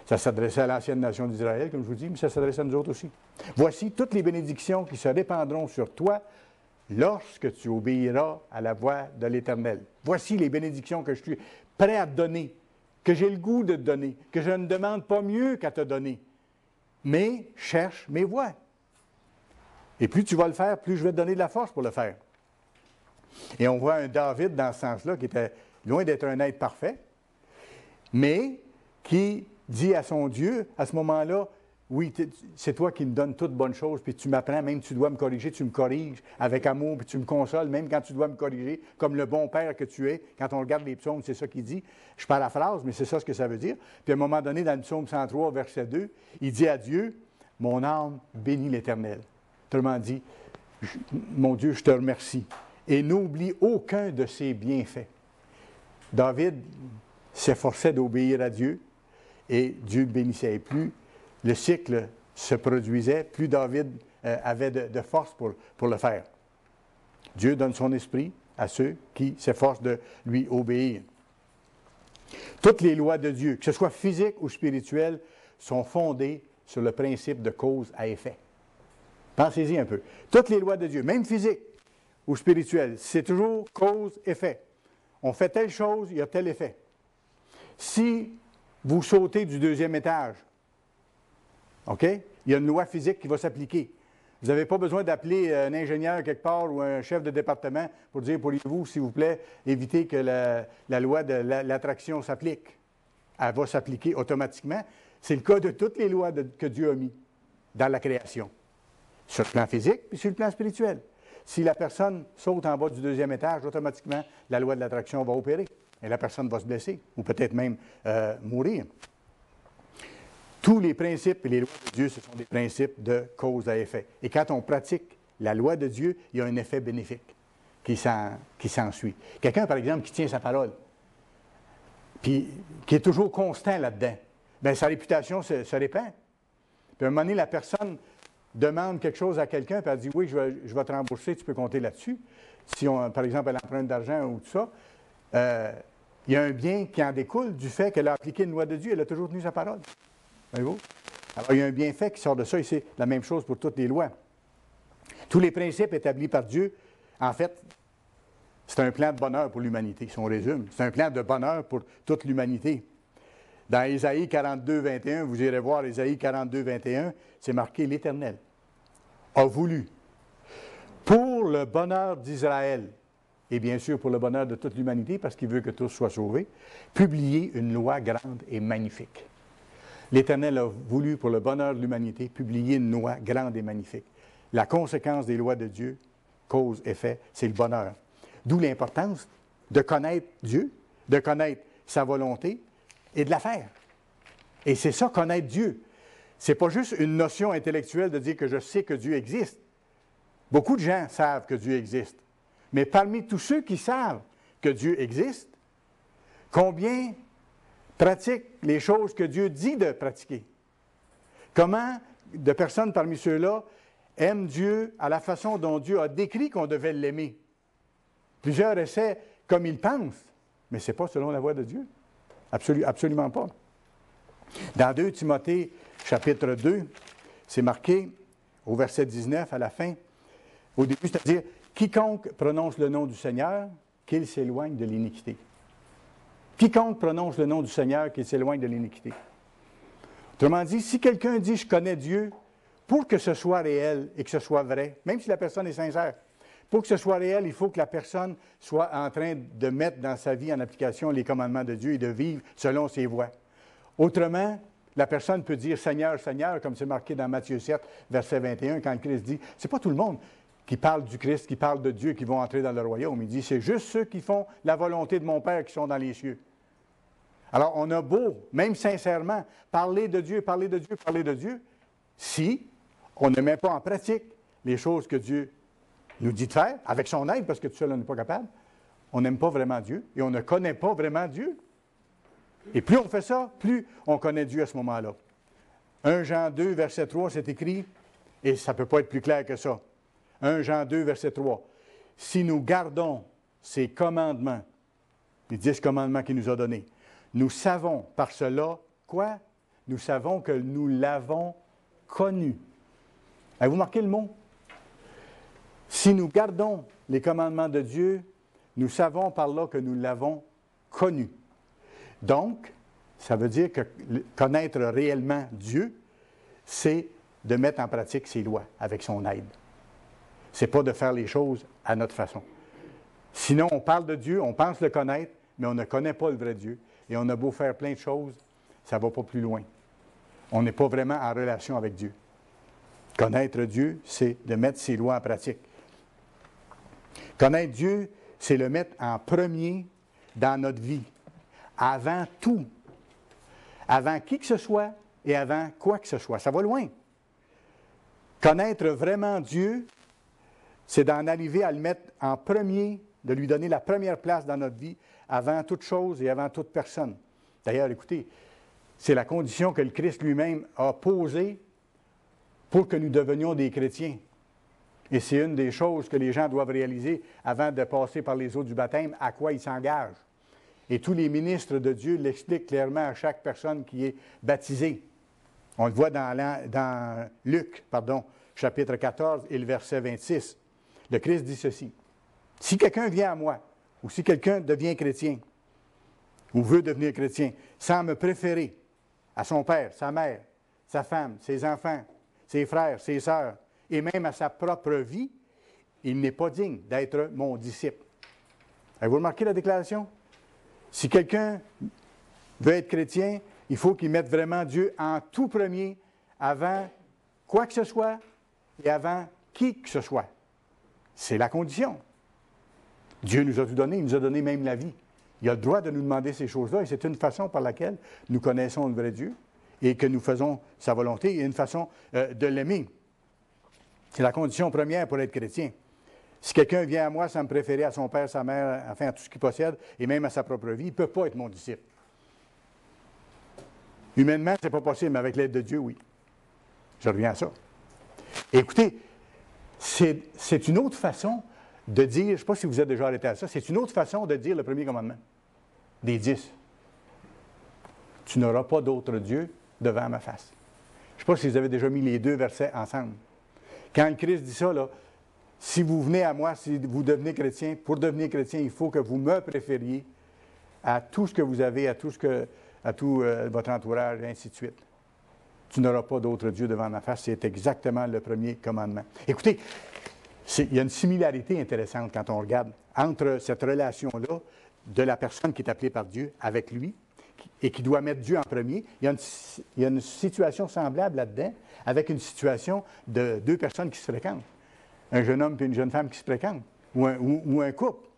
Ça s'adressait à l'ancienne nation d'Israël, comme je vous dis, mais ça s'adresse à nous autres aussi. Voici toutes les bénédictions qui se répandront sur toi lorsque tu obéiras à la voix de l'Éternel. Voici les bénédictions que je suis prêt à te donner, que j'ai le goût de te donner, que je ne demande pas mieux qu'à te donner. Mais cherche mes voies. Et plus tu vas le faire, plus je vais te donner de la force pour le faire. Et on voit un David dans ce sens-là qui était loin d'être un être parfait, mais qui dit à son Dieu, à ce moment-là, oui, c'est toi qui me donnes toutes bonnes choses, puis tu m'apprends, même tu dois me corriger, tu me corriges avec amour, puis tu me consoles, même quand tu dois me corriger, comme le bon père que tu es. Quand on regarde les psaumes, c'est ça qu'il dit. Je paraphrase, mais c'est ça ce que ça veut dire. Puis à un moment donné, dans le psaume 103, verset 2, il dit à Dieu, « Mon âme bénit l'Éternel. » Autrement dit, « Mon Dieu, je te remercie. » Et n'oublie aucun de ses bienfaits. David s'efforçait d'obéir à Dieu, et Dieu bénissait. Et plus le cycle se produisait, plus David avait de force pour le faire. Dieu donne son esprit à ceux qui s'efforcent de lui obéir. Toutes les lois de Dieu, que ce soit physique ou spirituel, sont fondées sur le principe de cause à effet. Pensez-y un peu. Toutes les lois de Dieu, même physiques ou spirituelles, c'est toujours cause-effet. On fait telle chose, il y a tel effet. Si vous sautez du 2e étage, OK? Il y a une loi physique qui va s'appliquer. Vous n'avez pas besoin d'appeler un ingénieur quelque part ou un chef de département pour dire, pourriez-vous, s'il vous plaît, éviter que la loi de l'attraction s'applique. Elle va s'appliquer automatiquement. C'est le cas de toutes les lois que Dieu a mis dans la création, sur le plan physique et sur le plan spirituel. Si la personne saute en bas du 2e étage, automatiquement, la loi de l'attraction va opérer et la personne va se blesser ou peut-être même mourir. Tous les principes et les lois de Dieu, ce sont des principes de cause à effet. Et quand on pratique la loi de Dieu, il y a un effet bénéfique qui s'ensuit. Quelqu'un, par exemple, qui tient sa parole, puis qui est toujours constant là-dedans, bien, sa réputation se répand. Puis à un moment donné, la personne demande quelque chose à quelqu'un, puis elle dit, oui, je vais te rembourser, tu peux compter là-dessus. Si, par exemple, elle emprunte d'argent ou tout ça, il y a un bien qui en découle du fait qu'elle a appliqué une loi de Dieu, elle a toujours tenu sa parole. Voyez-vous? Alors, il y a un bienfait qui sort de ça, et c'est la même chose pour toutes les lois. Tous les principes établis par Dieu, en fait, c'est un plan de bonheur pour l'humanité, si on résume. C'est un plan de bonheur pour toute l'humanité. Dans Ésaïe 42, 21, vous irez voir Ésaïe 42, 21, c'est marqué « L'Éternel a voulu, pour le bonheur d'Israël, et bien sûr pour le bonheur de toute l'humanité, parce qu'il veut que tous soient sauvés, publier une loi grande et magnifique. » L'Éternel a voulu, pour le bonheur de l'humanité, publier une loi grande et magnifique. La conséquence des lois de Dieu, cause, effet, c'est le bonheur. D'où l'importance de connaître Dieu, de connaître sa volonté et de la faire. Et c'est ça, connaître Dieu. Ce n'est pas juste une notion intellectuelle de dire que je sais que Dieu existe. Beaucoup de gens savent que Dieu existe. Mais parmi tous ceux qui savent que Dieu existe, combien pratiquent les choses que Dieu dit de pratiquer? Comment de personnes parmi ceux-là aiment Dieu à la façon dont Dieu a décrit qu'on devait l'aimer? Plusieurs essaient comme ils pensent, mais ce n'est pas selon la voie de Dieu. Absolument pas. Dans 2 Timothée, chapitre 2, c'est marqué au verset 19 à la fin, au début, c'est-à-dire « Quiconque prononce le nom du Seigneur, qu'il s'éloigne de l'iniquité. » Quiconque prononce le nom du Seigneur, qu'il s'éloigne de l'iniquité. Autrement dit, si quelqu'un dit « Je connais Dieu », pour que ce soit réel et que ce soit vrai, même si la personne est sincère, pour que ce soit réel, il faut que la personne soit en train de mettre dans sa vie en application les commandements de Dieu et de vivre selon ses voies. Autrement, la personne peut dire « Seigneur, Seigneur », comme c'est marqué dans Matthieu 7, verset 21, quand Christ dit « C'est pas tout le monde qui parle du Christ, qui parle de Dieu, qui vont entrer dans le royaume. Il dit « C'est juste ceux qui font la volonté de mon Père qui sont dans les cieux. » Alors, on a beau, même sincèrement, parler de Dieu, parler de Dieu, parler de Dieu, si on ne met pas en pratique les choses que Dieu nous dit de faire, avec son aide, parce que tout seul, on n'est pas capable, on n'aime pas vraiment Dieu et on ne connaît pas vraiment Dieu. Et plus on fait ça, plus on connaît Dieu à ce moment-là. 1 Jean 2, verset 3, c'est écrit, et ça ne peut pas être plus clair que ça. 1 Jean 2, verset 3. « Si nous gardons ses commandements, les 10 commandements qu'il nous a donnés, nous savons par cela, quoi? Nous savons que nous l'avons connu. » Avez-vous marqué le mot? Si nous gardons les commandements de Dieu, nous savons par là que nous l'avons connu. Donc, ça veut dire que connaître réellement Dieu, c'est de mettre en pratique ses lois avec son aide. Ce n'est pas de faire les choses à notre façon. Sinon, on parle de Dieu, on pense le connaître, mais on ne connaît pas le vrai Dieu. Et on a beau faire plein de choses, ça ne va pas plus loin. On n'est pas vraiment en relation avec Dieu. Connaître Dieu, c'est de mettre ses lois en pratique. Connaître Dieu, c'est le mettre en premier dans notre vie, avant tout, avant qui que ce soit et avant quoi que ce soit. Ça va loin. Connaître vraiment Dieu, c'est d'en arriver à le mettre en premier, de lui donner la première place dans notre vie, avant toute chose et avant toute personne. D'ailleurs, écoutez, c'est la condition que le Christ lui-même a posée pour que nous devenions des chrétiens. Et c'est une des choses que les gens doivent réaliser avant de passer par les eaux du baptême, à quoi ils s'engagent. Et tous les ministres de Dieu l'expliquent clairement à chaque personne qui est baptisée. On le voit dans Luc, chapitre 14 et le verset 26. Le Christ dit ceci. « Si quelqu'un vient à moi, ou si quelqu'un devient chrétien, ou veut devenir chrétien, sans me préférer à son père, sa mère, sa femme, ses enfants, ses frères, ses sœurs, et même à sa propre vie, il n'est pas digne d'être mon disciple. » Avez-vous remarqué la déclaration? Si quelqu'un veut être chrétien, il faut qu'il mette vraiment Dieu en tout premier, avant quoi que ce soit et avant qui que ce soit. C'est la condition. Dieu nous a tout donné, il nous a donné même la vie. Il a le droit de nous demander ces choses-là, et c'est une façon par laquelle nous connaissons le vrai Dieu et que nous faisons sa volonté, et une façon de l'aimer. C'est la condition première pour être chrétien. Si quelqu'un vient à moi sans me préférer à son père, sa mère, enfin à tout ce qu'il possède, et même à sa propre vie, il ne peut pas être mon disciple. Humainement, ce n'est pas possible, mais avec l'aide de Dieu, oui. Je reviens à ça. Et écoutez, c'est une autre façon de dire, je ne sais pas si vous êtes déjà arrêté à ça, c'est une autre façon de dire le premier commandement, des 10. Tu n'auras pas d'autre Dieu devant ma face. Je ne sais pas si vous avez déjà mis les deux versets ensemble. Quand le Christ dit ça, là, si vous venez à moi, si vous devenez chrétien, pour devenir chrétien, il faut que vous me préfériez à tout ce que vous avez, à tout votre entourage, et ainsi de suite. Tu n'auras pas d'autre Dieu devant ma face. C'est exactement le premier commandement. Écoutez, il y a une similarité intéressante quand on regarde entre cette relation-là de la personne qui est appelée par Dieu avec lui et qui doit mettre Dieu en premier. Il y a une situation semblable là-dedans avec une situation de deux personnes qui se fréquentent. Un jeune homme et une jeune femme qui se fréquentent, ou un couple.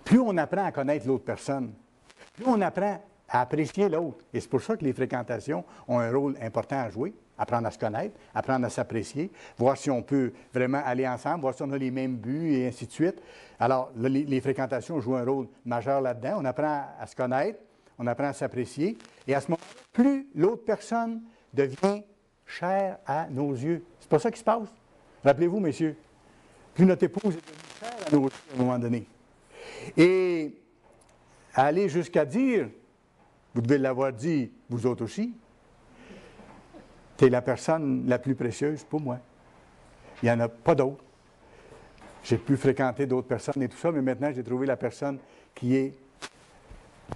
Plus on apprend à connaître l'autre personne, plus on apprend à apprécier l'autre. Et c'est pour ça que les fréquentations ont un rôle important à jouer. Apprendre à se connaître, apprendre à s'apprécier, voir si on peut vraiment aller ensemble, voir si on a les mêmes buts et ainsi de suite. Alors, les fréquentations jouent un rôle majeur là-dedans. On apprend à se connaître, on apprend à s'apprécier. Et à ce moment-là, plus l'autre personne devient chère à nos yeux. C'est pas ça qui se passe. Rappelez-vous, messieurs, plus notre épouse est devenue chère à nos yeux à un moment donné. Et aller jusqu'à dire, vous devez l'avoir dit, vous autres aussi, tu es la personne la plus précieuse pour moi. Il n'y en a pas d'autre. J'ai pu fréquenter d'autres personnes et tout ça, mais maintenant, j'ai trouvé la personne que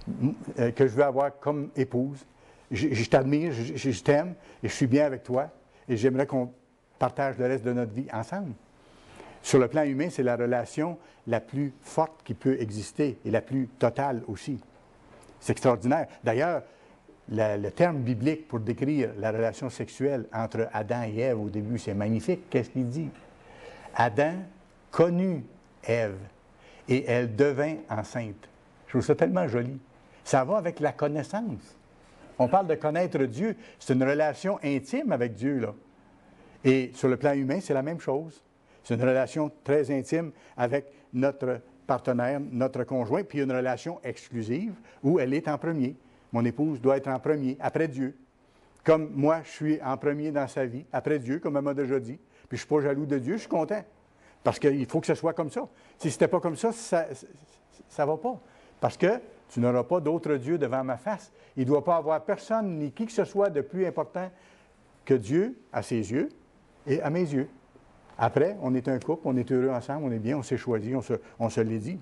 je veux avoir comme épouse. Je t'admire, je t'aime, et je suis bien avec toi, et j'aimerais qu'on partage le reste de notre vie ensemble. Sur le plan humain, c'est la relation la plus forte qui peut exister, et la plus totale aussi. C'est extraordinaire. D'ailleurs, le terme biblique pour décrire la relation sexuelle entre Adam et Ève au début, c'est magnifique. Qu'est-ce qu'il dit? Adam connut Ève et elle devint enceinte. Je trouve ça tellement joli. Ça va avec la connaissance. On parle de connaître Dieu. C'est une relation intime avec Dieu, là. Et sur le plan humain, c'est la même chose. C'est une relation très intime avec notre partenaire, notre conjoint, puis une relation exclusive où elle est en premier. Mon épouse doit être en premier, après Dieu. Comme moi, je suis en premier dans sa vie, après Dieu, comme elle m'a déjà dit. Puis je ne suis pas jaloux de Dieu, je suis content. Parce qu'il faut que ce soit comme ça. Si ce n'était pas comme ça, ça ne va pas. Parce que tu n'auras pas d'autre Dieu devant ma face. Il ne doit pas avoir personne, ni qui que ce soit de plus important que Dieu à ses yeux et à mes yeux. Après, on est un couple, on est heureux ensemble, on est bien, on s'est choisi, on se l'est dit.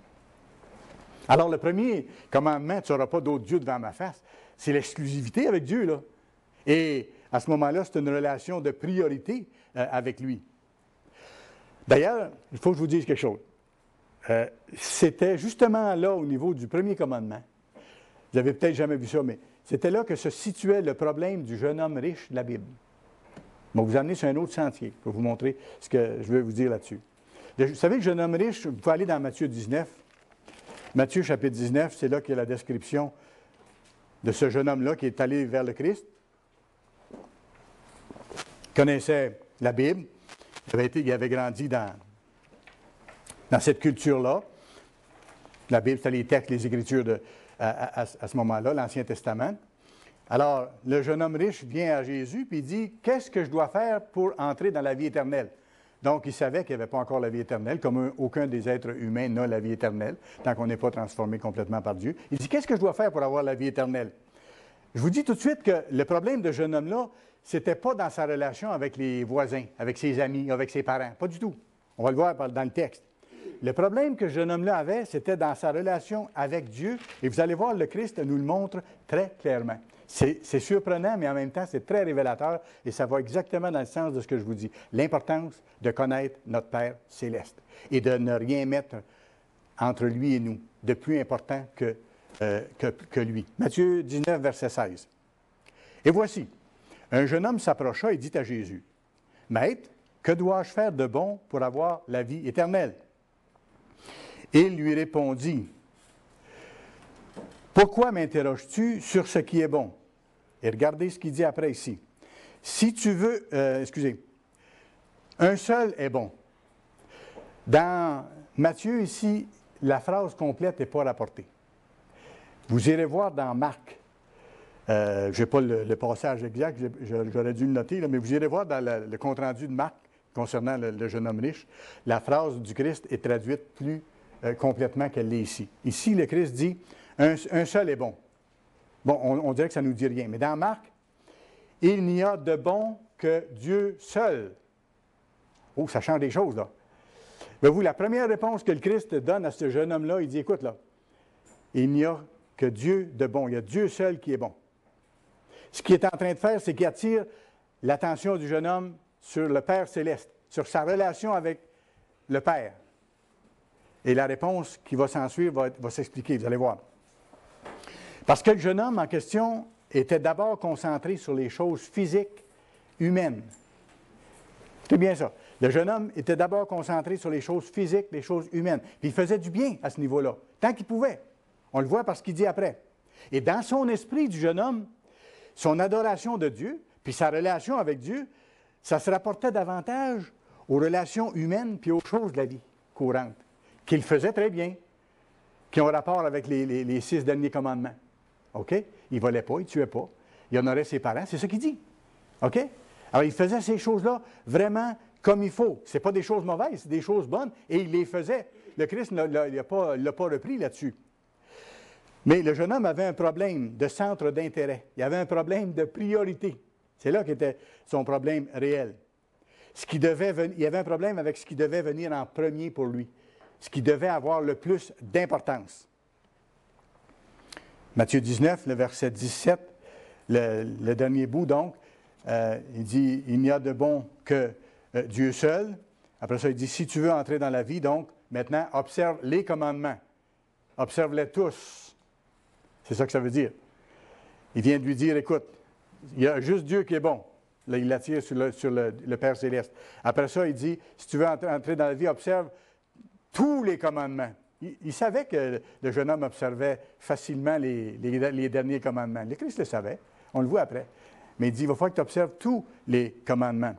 Alors, le premier commandement, tu n'auras pas d'autre Dieu devant ma face, c'est l'exclusivité avec Dieu, là. Et à ce moment-là, c'est une relation de priorité avec lui. D'ailleurs, il faut que je vous dise quelque chose. C'était justement là, au niveau du premier commandement, vous n'avez peut-être jamais vu ça, mais c'était là que se situait le problème du jeune homme riche de la Bible. Je vais vous amener sur un autre sentier pour vous montrer ce que je veux vous dire là-dessus. Vous savez que le jeune homme riche, vous pouvez aller dans Matthieu 19. Matthieu chapitre 19, c'est là qu'il y a la description de ce jeune homme-là qui est allé vers le Christ. Il connaissait la Bible. Il avait grandi dans cette culture-là. La Bible, c'était les textes, les Écritures à ce moment-là, l'Ancien Testament. Alors, le jeune homme riche vient à Jésus puis il dit, « Qu'est-ce que je dois faire pour entrer dans la vie éternelle? » Donc, il savait qu'il n'y avait pas encore la vie éternelle, comme aucun des êtres humains n'a la vie éternelle, tant qu'on n'est pas transformé complètement par Dieu. Il dit, « Qu'est-ce que je dois faire pour avoir la vie éternelle? » Je vous dis tout de suite que le problème de ce jeune homme-là, ce n'était pas dans sa relation avec les voisins, avec ses amis, avec ses parents. Pas du tout. On va le voir dans le texte. Le problème que ce jeune homme-là avait, c'était dans sa relation avec Dieu. Et vous allez voir, le Christ nous le montre très clairement. C'est surprenant, mais en même temps, c'est très révélateur et ça va exactement dans le sens de ce que je vous dis. L'importance de connaître notre Père céleste et de ne rien mettre entre lui et nous, de plus important que lui. Matthieu 19, verset 16. « Et voici, un jeune homme s'approcha et dit à Jésus, « Maître, que dois-je faire de bon pour avoir la vie éternelle? » Il lui répondit, « Pourquoi m'interroges-tu sur ce qui est bon? » Et regardez ce qu'il dit après ici. « Si tu veux, un seul est bon. » Dans Matthieu, ici, la phrase complète n'est pas rapportée. Vous irez voir dans Marc, je n'ai pas le passage exact, j'aurais dû le noter, là, mais vous irez voir dans le compte-rendu de Marc concernant le jeune homme riche, la phrase du Christ est traduite plus complètement qu'elle l'est ici. Ici, le Christ dit, un seul est bon. Bon, on dirait que ça ne nous dit rien, mais dans Marc, il n'y a de bon que Dieu seul. Oh, ça change des choses, là. Voyez-vous, la première réponse que le Christ donne à ce jeune homme-là, il dit, écoute, là, il n'y a que Dieu de bon. Il y a Dieu seul qui est bon. Ce qu'il est en train de faire, c'est qu'il attire l'attention du jeune homme sur le Père céleste, sur sa relation avec le Père. Et la réponse qui va s'ensuivre va s'expliquer, vous allez voir. Parce que le jeune homme en question était d'abord concentré sur les choses physiques, humaines. C'est bien ça. Le jeune homme était d'abord concentré sur les choses physiques, les choses humaines. Puis il faisait du bien à ce niveau-là, tant qu'il pouvait. On le voit par ce qu'il dit après. Et dans son esprit du jeune homme, son adoration de Dieu, puis sa relation avec Dieu, ça se rapportait davantage aux relations humaines puis aux choses de la vie courante, qu'il faisait très bien, qui ont rapport avec les 6 derniers commandements. OK? Il ne volait pas, il ne tuait pas, il honorait ses parents, c'est ça qu'il dit. OK? Alors, il faisait ces choses-là vraiment comme il faut. Ce n'est pas des choses mauvaises, c'est des choses bonnes, et il les faisait. Le Christ ne l'a pas repris là-dessus. Mais le jeune homme avait un problème de centre d'intérêt. Il avait un problème de priorité. C'est là qu'était son problème réel. Il y avait un problème avec ce qui devait venir en premier pour lui, ce qui devait avoir le plus d'importance. Matthieu 19, le verset 17, le dernier bout donc, il dit, « Il n'y a de bon que Dieu seul. » Après ça, il dit, « Si tu veux entrer dans la vie, donc, maintenant, observe les commandements. Observe-les tous. » C'est ça que ça veut dire. Il vient de lui dire, « Écoute, il y a juste Dieu qui est bon. » Là, il l'attire sur le Père céleste. Après ça, il dit, « Si tu veux entrer dans la vie, observe tous les commandements. » Il savait que le jeune homme observait facilement les derniers commandements. Le Christ le savait. On le voit après. Mais il dit, il va falloir que tu observes tous les commandements.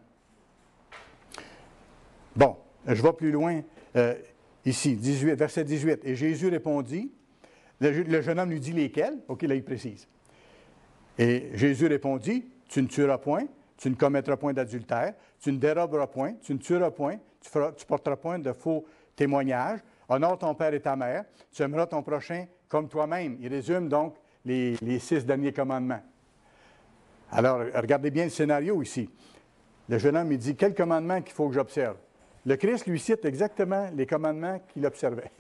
Bon, je vais plus loin ici, verset 18. « Et Jésus répondit, » le jeune homme lui dit lesquels. OK, là, il précise. « Et Jésus répondit, tu ne tueras point, tu ne commettras point d'adultère, tu ne déroberas point, tu ne tueras point, tu porteras point de faux témoignages, honore ton père et ta mère, tu aimeras ton prochain comme toi-même. » Il résume donc les 6 derniers commandements. Alors, regardez bien le scénario ici. Le jeune homme, il dit, quel commandement qu'il faut que j'observe? Le Christ lui cite exactement les commandements qu'il observait.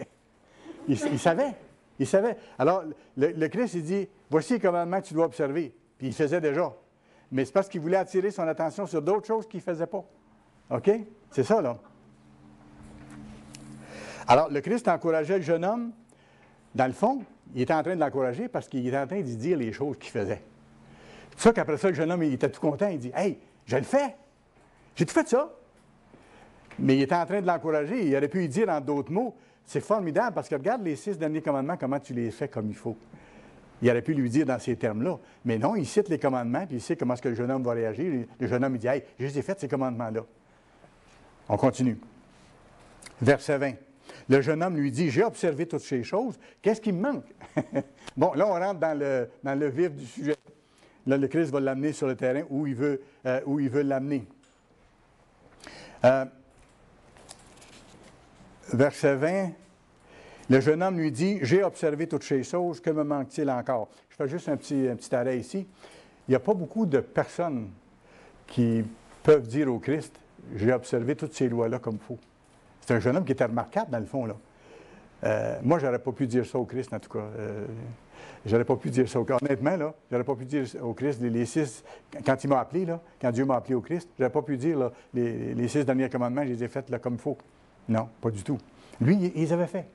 Il savait. Il savait. Alors, le Christ, il dit, voici les commandements que tu dois observer. Puis il faisait déjà. Mais c'est parce qu'il voulait attirer son attention sur d'autres choses qu'il ne faisait pas. OK? C'est ça, là. Alors, le Christ encourageait le jeune homme. Dans le fond, il était en train de l'encourager parce qu'il était en train de dire les choses qu'il faisait. C'est pour ça qu'après ça, le jeune homme, il était tout content. Il dit, « Hey, je le fais. J'ai tout fait ça. » Mais il était en train de l'encourager. Il aurait pu lui dire en d'autres mots, c'est formidable parce que regarde les 6 derniers commandements, comment tu les fais comme il faut. Il aurait pu lui dire dans ces termes-là. Mais non, il cite les commandements, puis il sait comment est-ce que le jeune homme va réagir. Le jeune homme, il dit, « Hey, je les ai faits, ces commandements-là. » On continue. Verset 20. Le jeune homme lui dit, « J'ai observé toutes ces choses. Qu'est-ce qui me manque? » Bon, là, on rentre dans le vif du sujet. Là, le Christ va l'amener sur le terrain où il veut l'amener. Verset 20, le jeune homme lui dit, « J'ai observé toutes ces choses, que me manque-t-il encore? » Je fais juste un petit arrêt ici. Il n'y a pas beaucoup de personnes qui peuvent dire au Christ, « J'ai observé toutes ces lois-là comme il faut. » C'est un jeune homme qui était remarquable, dans le fond, là. Moi, je n'aurais pas pu dire ça au Christ, en tout cas. J'aurais pas pu dire ça au Christ. Honnêtement, là, j'aurais pas pu dire au Christ les 6, quand il m'a appelé, là, quand Dieu m'a appelé au Christ, j'aurais pas pu dire là, les 6 derniers commandements, je les ai faits là, comme il faut. Non, pas du tout. Lui, il les avait faits.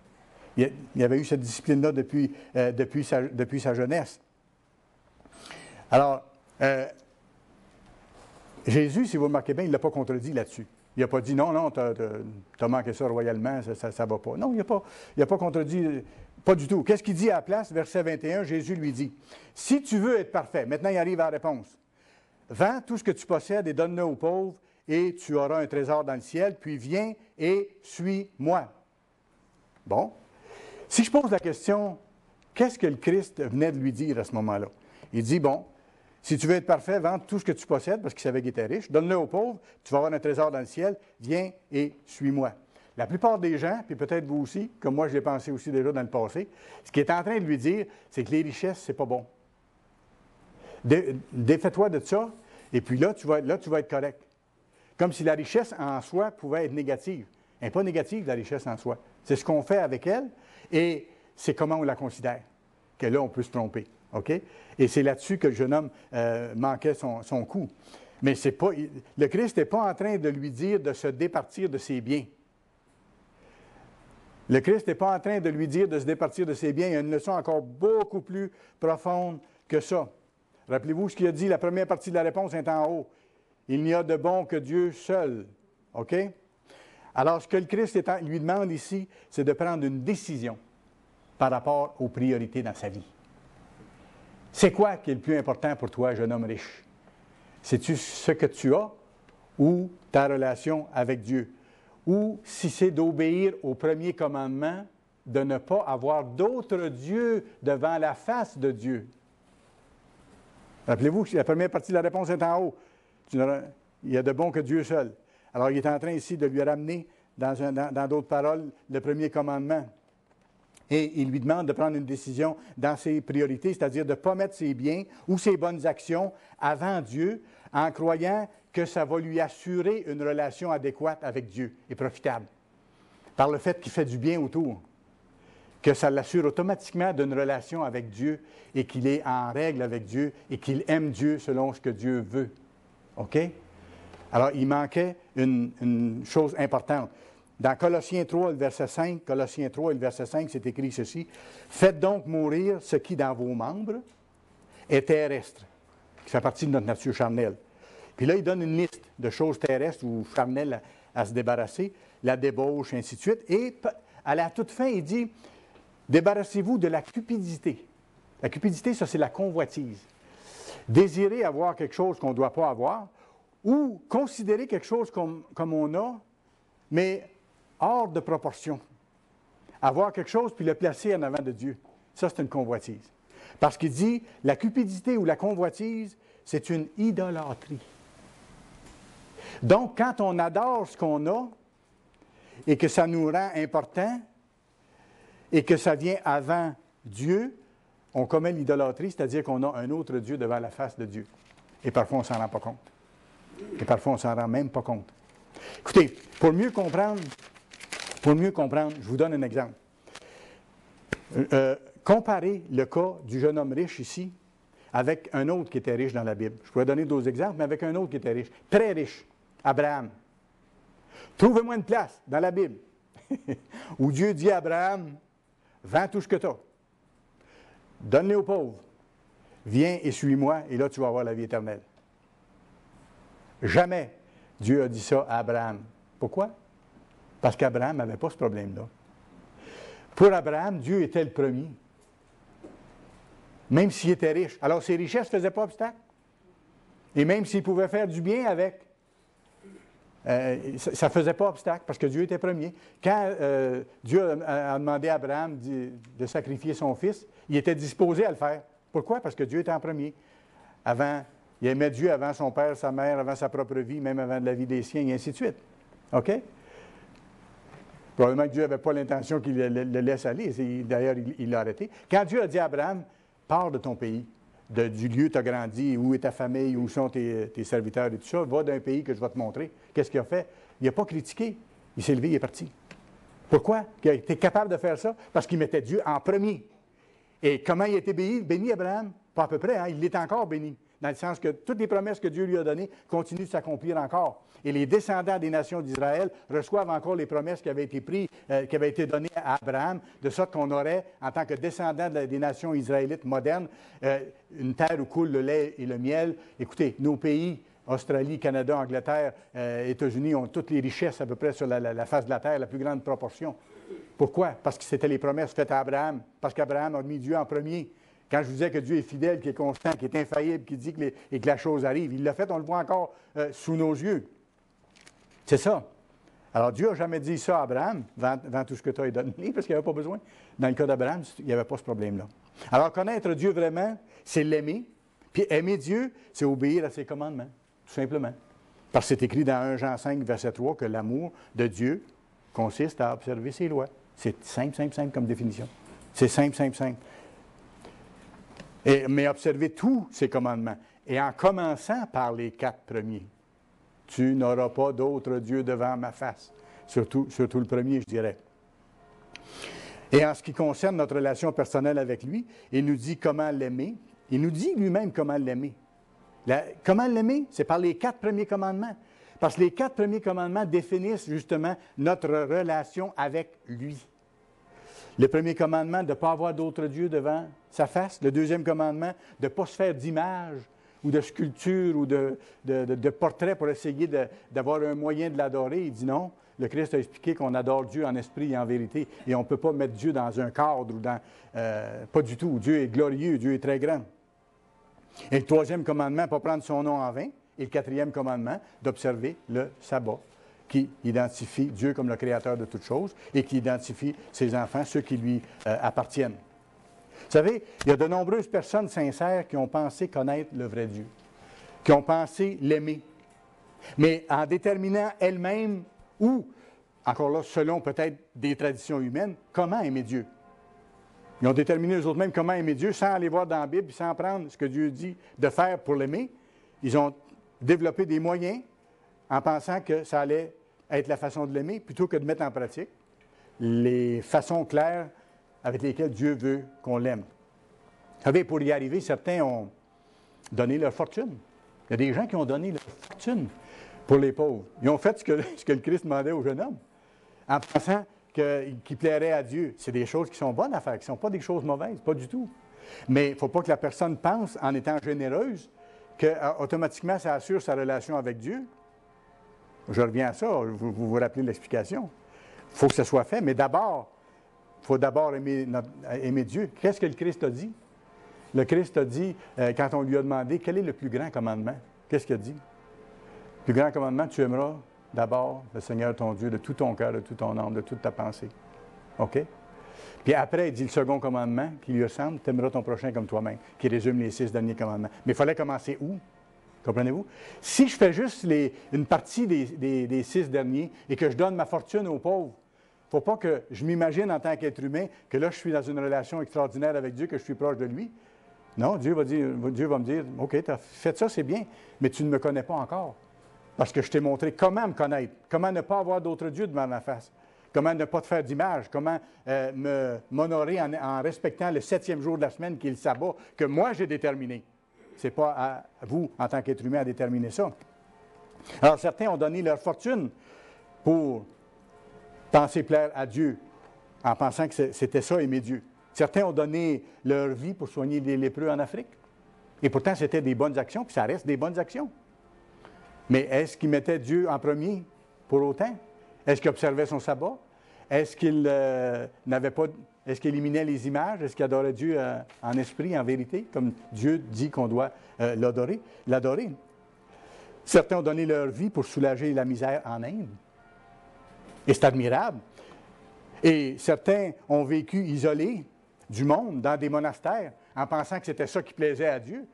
Il avait eu cette discipline-là depuis sa jeunesse. Alors, Jésus, si vous remarquez bien, il ne l'a pas contredit là-dessus. Il n'a pas dit, non, tu as manqué ça royalement, ça ne va pas. Non, il n'a pas contredit, pas du tout. Qu'est-ce qu'il dit à la place? Verset 21, Jésus lui dit, « Si tu veux être parfait, maintenant il arrive à la réponse, vends tout ce que tu possèdes et donne-le aux pauvres, et tu auras un trésor dans le ciel, puis viens et suis-moi. » Bon. Si je pose la question, qu'est-ce que le Christ venait de lui dire à ce moment-là? Il dit, bon, si tu veux être parfait, vends tout ce que tu possèdes, parce qu'il savait qu'il était riche, donne-le aux pauvres, tu vas avoir un trésor dans le ciel, viens et suis-moi. La plupart des gens, puis peut-être vous aussi, comme moi je l'ai pensé aussi déjà dans le passé, ce qu'il est en train de lui dire, c'est que les richesses, c'est pas bon. Défais-toi de ça, et puis là, tu vas être correct. Comme si la richesse en soi pouvait être négative. Elle n'est pas négative, la richesse en soi. C'est ce qu'on fait avec elle, et c'est comment on la considère, que là, on peut se tromper. OK? Et c'est là-dessus que le jeune homme manquait son coup. Mais c'est pas, le Christ n'est pas en train de lui dire de se départir de ses biens. Le Christ n'est pas en train de lui dire de se départir de ses biens. Il y a une leçon encore beaucoup plus profonde que ça. Rappelez-vous ce qu'il a dit, la première partie de la réponse est en haut. Il n'y a de bon que Dieu seul. OK? Alors, ce que le Christ lui demande ici, c'est de prendre une décision par rapport aux priorités dans sa vie. C'est quoi qui est le plus important pour toi, jeune homme riche? C'est-tu ce que tu as ou ta relation avec Dieu? Ou si c'est d'obéir au premier commandement, de ne pas avoir d'autres dieux devant la face de Dieu. Rappelez-vous que la première partie de la réponse est en haut. Il y a de bon que Dieu seul. Alors, il est en train ici de lui ramener, dans d'autres paroles, le premier commandement. Et il lui demande de prendre une décision dans ses priorités, c'est-à-dire de ne pas mettre ses biens ou ses bonnes actions avant Dieu, en croyant que ça va lui assurer une relation adéquate avec Dieu et profitable. Par le fait qu'il fait du bien autour. Que ça l'assure automatiquement d'une relation avec Dieu et qu'il est en règle avec Dieu et qu'il aime Dieu selon ce que Dieu veut. OK? Alors, il manquait une chose importante. Dans Colossiens 3, le verset 5, c'est écrit ceci. « Faites donc mourir ce qui, dans vos membres, est terrestre. » qui fait partie de notre nature charnelle. Puis là, il donne une liste de choses terrestres ou charnelles à se débarrasser, la débauche, ainsi de suite. Et à la toute fin, il dit, débarrassez-vous de la cupidité. La cupidité, ça, c'est la convoitise. Désirer avoir quelque chose qu'on ne doit pas avoir ou considérer quelque chose comme on a, mais hors de proportion. Avoir quelque chose puis le placer en avant de Dieu. Ça, c'est une convoitise. Parce qu'il dit, la cupidité ou la convoitise, c'est une idolâtrie. Donc, quand on adore ce qu'on a et que ça nous rend important et que ça vient avant Dieu, on commet l'idolâtrie, c'est-à-dire qu'on a un autre Dieu devant la face de Dieu. Et parfois, on ne s'en rend pas compte. Et parfois, on ne s'en rend même pas compte. Écoutez, pour mieux comprendre, je vous donne un exemple. Comparez le cas du jeune homme riche ici avec un autre qui était riche dans la Bible. Je pourrais donner d'autres exemples, mais avec un autre qui était riche, très riche, Abraham. Trouvez-moi une place dans la Bible où Dieu dit à Abraham, vends tout ce que tu as, donne-les aux pauvres, viens et suis-moi, et là tu vas avoir la vie éternelle. Jamais Dieu a dit ça à Abraham. Pourquoi? Parce qu'Abraham n'avait pas ce problème-là. Pour Abraham, Dieu était le premier. Même s'il était riche. Alors, ses richesses ne faisaient pas obstacle. Et même s'il pouvait faire du bien avec, ça ne faisait pas obstacle parce que Dieu était premier. Quand Dieu a demandé à Abraham de sacrifier son fils, il était disposé à le faire. Pourquoi? Parce que Dieu était en premier. avant, il aimait Dieu avant son père, sa mère, avant sa propre vie, même avant la vie des siens, et ainsi de suite. OK? Probablement que Dieu n'avait pas l'intention qu'il le laisse aller. D'ailleurs, il l'a arrêté. Quand Dieu a dit à Abraham, pars de ton pays, du lieu où tu as grandi, où est ta famille, où sont tes serviteurs et tout ça, va d'un pays que je vais te montrer. Qu'est-ce qu'il a fait? Il n'a pas critiqué. Il s'est levé, il est parti. Pourquoi? Il a été capable de faire ça? Parce qu'il mettait Dieu en premier. Et comment il a été béni, Abraham? Pas à peu près, hein? Il l'est encore béni. Dans le sens que toutes les promesses que Dieu lui a données continuent de s'accomplir encore. Et les descendants des nations d'Israël reçoivent encore les promesses qui avaient été données à Abraham, de sorte qu'on aurait, en tant que descendants des nations israélites modernes, une terre où coule le lait et le miel. Écoutez, nos pays, Australie, Canada, Angleterre, États-Unis, ont toutes les richesses à peu près sur la face de la terre, la plus grande proportion. Pourquoi? Parce que c'était les promesses faites à Abraham, parce qu'Abraham a mis Dieu en premier. Quand je vous disais que Dieu est fidèle, qu'il est constant, qu'il est infaillible, qu'il dit que la chose arrive, il l'a fait, on le voit encore sous nos yeux. C'est ça. Alors, Dieu n'a jamais dit ça à Abraham, vends tout ce que tu as donné, parce qu'il n'y avait pas besoin. Dans le cas d'Abraham, il n'y avait pas ce problème-là. Alors, connaître Dieu vraiment, c'est l'aimer. Puis aimer Dieu, c'est obéir à ses commandements, tout simplement. Parce que c'est écrit dans 1 Jean 5, verset 3, que l'amour de Dieu consiste à observer ses lois. C'est simple, simple, simple comme définition. C'est simple, simple, simple. Mais observer tous ses commandements. Et en commençant par les 4 premiers. Tu n'auras pas d'autre Dieu devant ma face. Surtout le premier, je dirais. Et en ce qui concerne notre relation personnelle avec lui, il nous dit comment l'aimer. Il nous dit lui-même comment l'aimer. Comment l'aimer? C'est par les 4 premiers commandements. Parce que les 4 premiers commandements définissent justement notre relation avec lui. Le premier commandement, de ne pas avoir d'autre Dieu devant sa face. Le deuxième commandement, de ne pas se faire d'image ou de sculpture ou de portrait pour essayer d'avoir un moyen de l'adorer. Il dit non. Le Christ a expliqué qu'on adore Dieu en esprit et en vérité. Et on ne peut pas mettre Dieu dans un cadre ou dans... pas du tout. Dieu est glorieux, Dieu est très grand. Et le troisième commandement, pas prendre son nom en vain. Et le quatrième commandement, d'observer le sabbat, qui identifie Dieu comme le créateur de toutes choses et qui identifie ses enfants, ceux qui lui appartiennent. Vous savez, il y a de nombreuses personnes sincères qui ont pensé connaître le vrai Dieu, qui ont pensé l'aimer. Mais en déterminant elles-mêmes ou, encore là, selon peut-être des traditions humaines, comment aimer Dieu. Ils ont déterminé eux-mêmes comment aimer Dieu sans aller voir dans la Bible, sans prendre ce que Dieu dit de faire pour l'aimer. Ils ont développé des moyens en pensant que ça allait être la façon de l'aimer, plutôt que de mettre en pratique les façons claires avec lesquelles Dieu veut qu'on l'aime. Vous savez, pour y arriver, certains ont donné leur fortune. Il y a des gens qui ont donné leur fortune pour les pauvres. Ils ont fait ce que le Christ demandait au jeune homme, en pensant qu'il plairait à Dieu. C'est des choses qui sont bonnes à faire, qui ne sont pas des choses mauvaises, pas du tout. Mais il ne faut pas que la personne pense, en étant généreuse, qu'automatiquement, ça assure sa relation avec Dieu. Je reviens à ça, vous vous rappelez l'explication. Il faut que ce soit fait, mais d'abord, il faut d'abord aimer Dieu. Qu'est-ce que le Christ a dit? Le Christ a dit, quand on lui a demandé, quel est le plus grand commandement? Qu'est-ce qu'il a dit? Le plus grand commandement, tu aimeras d'abord le Seigneur ton Dieu de tout ton cœur, de toute ton âme, de toute ta pensée. OK? Puis après, il dit le second commandement qui lui ressemble, tu aimeras ton prochain comme toi-même, qui résume les 6 derniers commandements. Mais il fallait commencer où? Comprenez-vous? Si je fais juste une partie des 6 derniers et que je donne ma fortune aux pauvres, il ne faut pas que je m'imagine en tant qu'être humain que là, je suis dans une relation extraordinaire avec Dieu, que je suis proche de lui. Non, Dieu va me dire, OK, tu as fait ça, c'est bien, mais tu ne me connais pas encore. Parce que je t'ai montré comment me connaître, comment ne pas avoir d'autre Dieu devant ma face, comment ne pas te faire d'image, comment m'honorer en respectant le 7e jour de la semaine, qui est le sabbat, que moi j'ai déterminé. Ce n'est pas à vous, en tant qu'être humain, à déterminer ça. Alors, certains ont donné leur fortune pour penser plaire à Dieu, en pensant que c'était ça, aimer Dieu. Certains ont donné leur vie pour soigner les lépreux en Afrique. Et pourtant, c'était des bonnes actions, puis ça reste des bonnes actions. Mais est-ce qu'ils mettaient Dieu en premier pour autant? Est-ce qu'ils observaient son sabbat? Est-ce qu'ils n'avaient pas... Est-ce qu'il éliminait les images? Est-ce qu'il adorait Dieu en esprit, en vérité, comme Dieu dit qu'on doit l'adorer? Certains ont donné leur vie pour soulager la misère en Inde. Et c'est admirable. Et certains ont vécu isolés du monde, dans des monastères, en pensant que c'était ça qui plaisait à Dieu.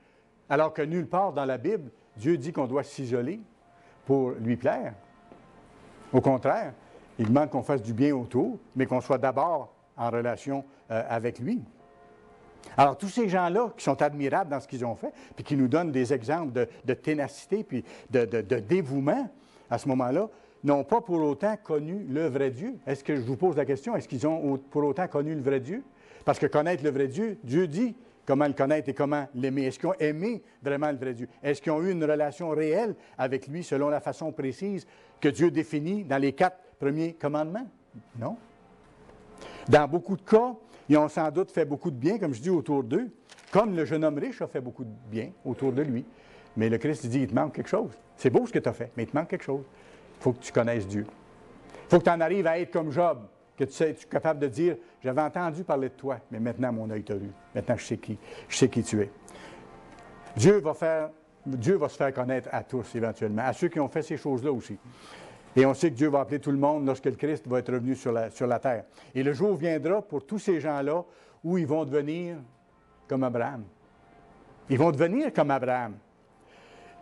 Alors que nulle part dans la Bible, Dieu dit qu'on doit s'isoler pour lui plaire. Au contraire, il demande qu'on fasse du bien autour, mais qu'on soit d'abord en relation avec lui. Alors, tous ces gens-là qui sont admirables dans ce qu'ils ont fait, puis qui nous donnent des exemples de ténacité, puis de dévouement, à ce moment-là, n'ont pas pour autant connu le vrai Dieu. Est-ce que je vous pose la question, est-ce qu'ils ont pour autant connu le vrai Dieu? Parce que connaître le vrai Dieu, Dieu dit comment le connaître et comment l'aimer. Est-ce qu'ils ont aimé vraiment le vrai Dieu? Est-ce qu'ils ont eu une relation réelle avec lui selon la façon précise que Dieu définit dans les 4 premiers commandements? Non. Dans beaucoup de cas, ils ont sans doute fait beaucoup de bien, comme je dis, autour d'eux, comme le jeune homme riche a fait beaucoup de bien autour de lui. Mais le Christ dit, il te manque quelque chose. C'est beau ce que tu as fait, mais il te manque quelque chose. Il faut que tu connaisses Dieu. Il faut que tu en arrives à être comme Job, que tu es capable de dire, j'avais entendu parler de toi, mais maintenant mon œil t'a vu. Maintenant je sais qui tu es. Dieu va se faire connaître à tous éventuellement, à ceux qui ont fait ces choses-là aussi. Et on sait que Dieu va appeler tout le monde lorsque le Christ va être revenu sur la terre. Et le jour viendra pour tous ces gens-là où ils vont devenir comme Abraham. Ils vont devenir comme Abraham.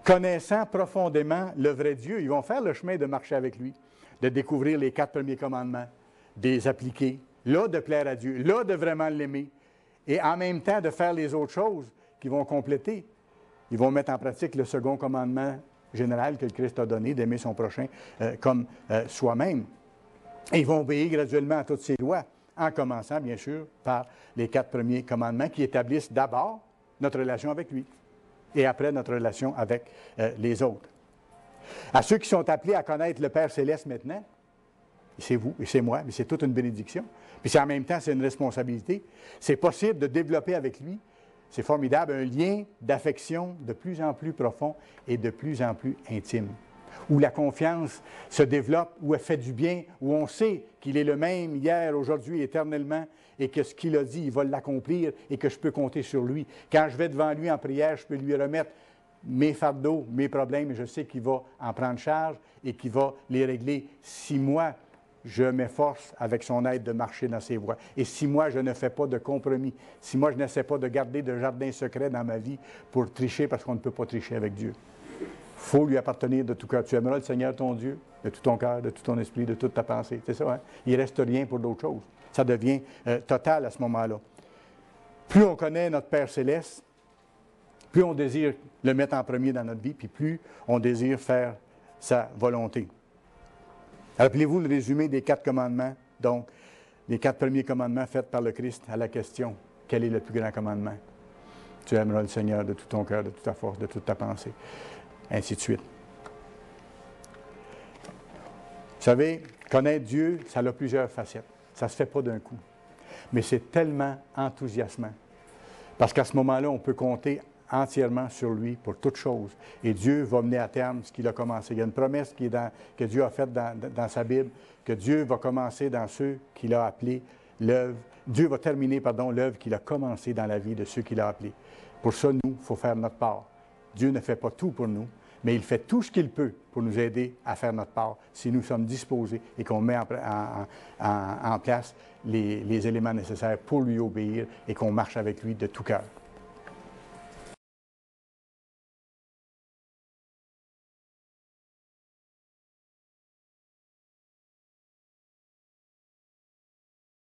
Connaissant profondément le vrai Dieu, ils vont faire le chemin de marcher avec lui, de découvrir les 4 premiers commandements, de les appliquer, là de plaire à Dieu, là de vraiment l'aimer, et en même temps de faire les autres choses qui vont compléter. Ils vont mettre en pratique le second commandement général que le Christ a donné, d'aimer son prochain comme soi-même. Et ils vont obéir graduellement à toutes ces lois, en commençant, bien sûr, par les 4 premiers commandements qui établissent d'abord notre relation avec lui et après notre relation avec les autres. À ceux qui sont appelés à connaître le Père Céleste maintenant, c'est vous et c'est moi, mais c'est toute une bénédiction. Puis en même temps, c'est une responsabilité. C'est possible de développer avec lui, c'est formidable, un lien d'affection de plus en plus profond et de plus en plus intime, où la confiance se développe, où elle fait du bien, où on sait qu'il est le même hier, aujourd'hui, éternellement, et que ce qu'il a dit, il va l'accomplir et que je peux compter sur lui. Quand je vais devant lui en prière, je peux lui remettre mes fardeaux, mes problèmes, et je sais qu'il va en prendre charge et qu'il va les régler si moi, je m'efforce avec son aide de marcher dans ses voies. Et si moi, je ne fais pas de compromis, si moi, je n'essaie pas de garder de jardin secret dans ma vie pour tricher, parce qu'on ne peut pas tricher avec Dieu. Il faut lui appartenir de tout cœur. Tu aimeras le Seigneur ton Dieu de tout ton cœur, de tout ton esprit, de toute ta pensée. C'est ça, hein? Il ne reste rien pour d'autres choses. Ça devient total à ce moment-là. Plus on connaît notre Père Céleste, plus on désire le mettre en premier dans notre vie, puis plus on désire faire sa volonté. Rappelez-vous le résumé des 4 commandements, donc les 4 premiers commandements faits par le Christ à la question, quel est le plus grand commandement? Tu aimeras le Seigneur de tout ton cœur, de toute ta force, de toute ta pensée, ainsi de suite. Vous savez, connaître Dieu, ça a plusieurs facettes. Ça ne se fait pas d'un coup. Mais c'est tellement enthousiasmant. Parce qu'à ce moment-là, on peut compter entièrement sur lui pour toutes choses. Et Dieu va mener à terme ce qu'il a commencé. Il y a une promesse que Dieu a faite dans sa Bible, que Dieu va commencer dans ceux qu'il a appelés l'œuvre. Dieu va terminer, l'œuvre qu'il a commencée dans la vie de ceux qu'il a appelés. Pour ça, nous, il faut faire notre part. Dieu ne fait pas tout pour nous, mais il fait tout ce qu'il peut pour nous aider à faire notre part si nous sommes disposés et qu'on met en place les éléments nécessaires pour lui obéir et qu'on marche avec lui de tout cœur.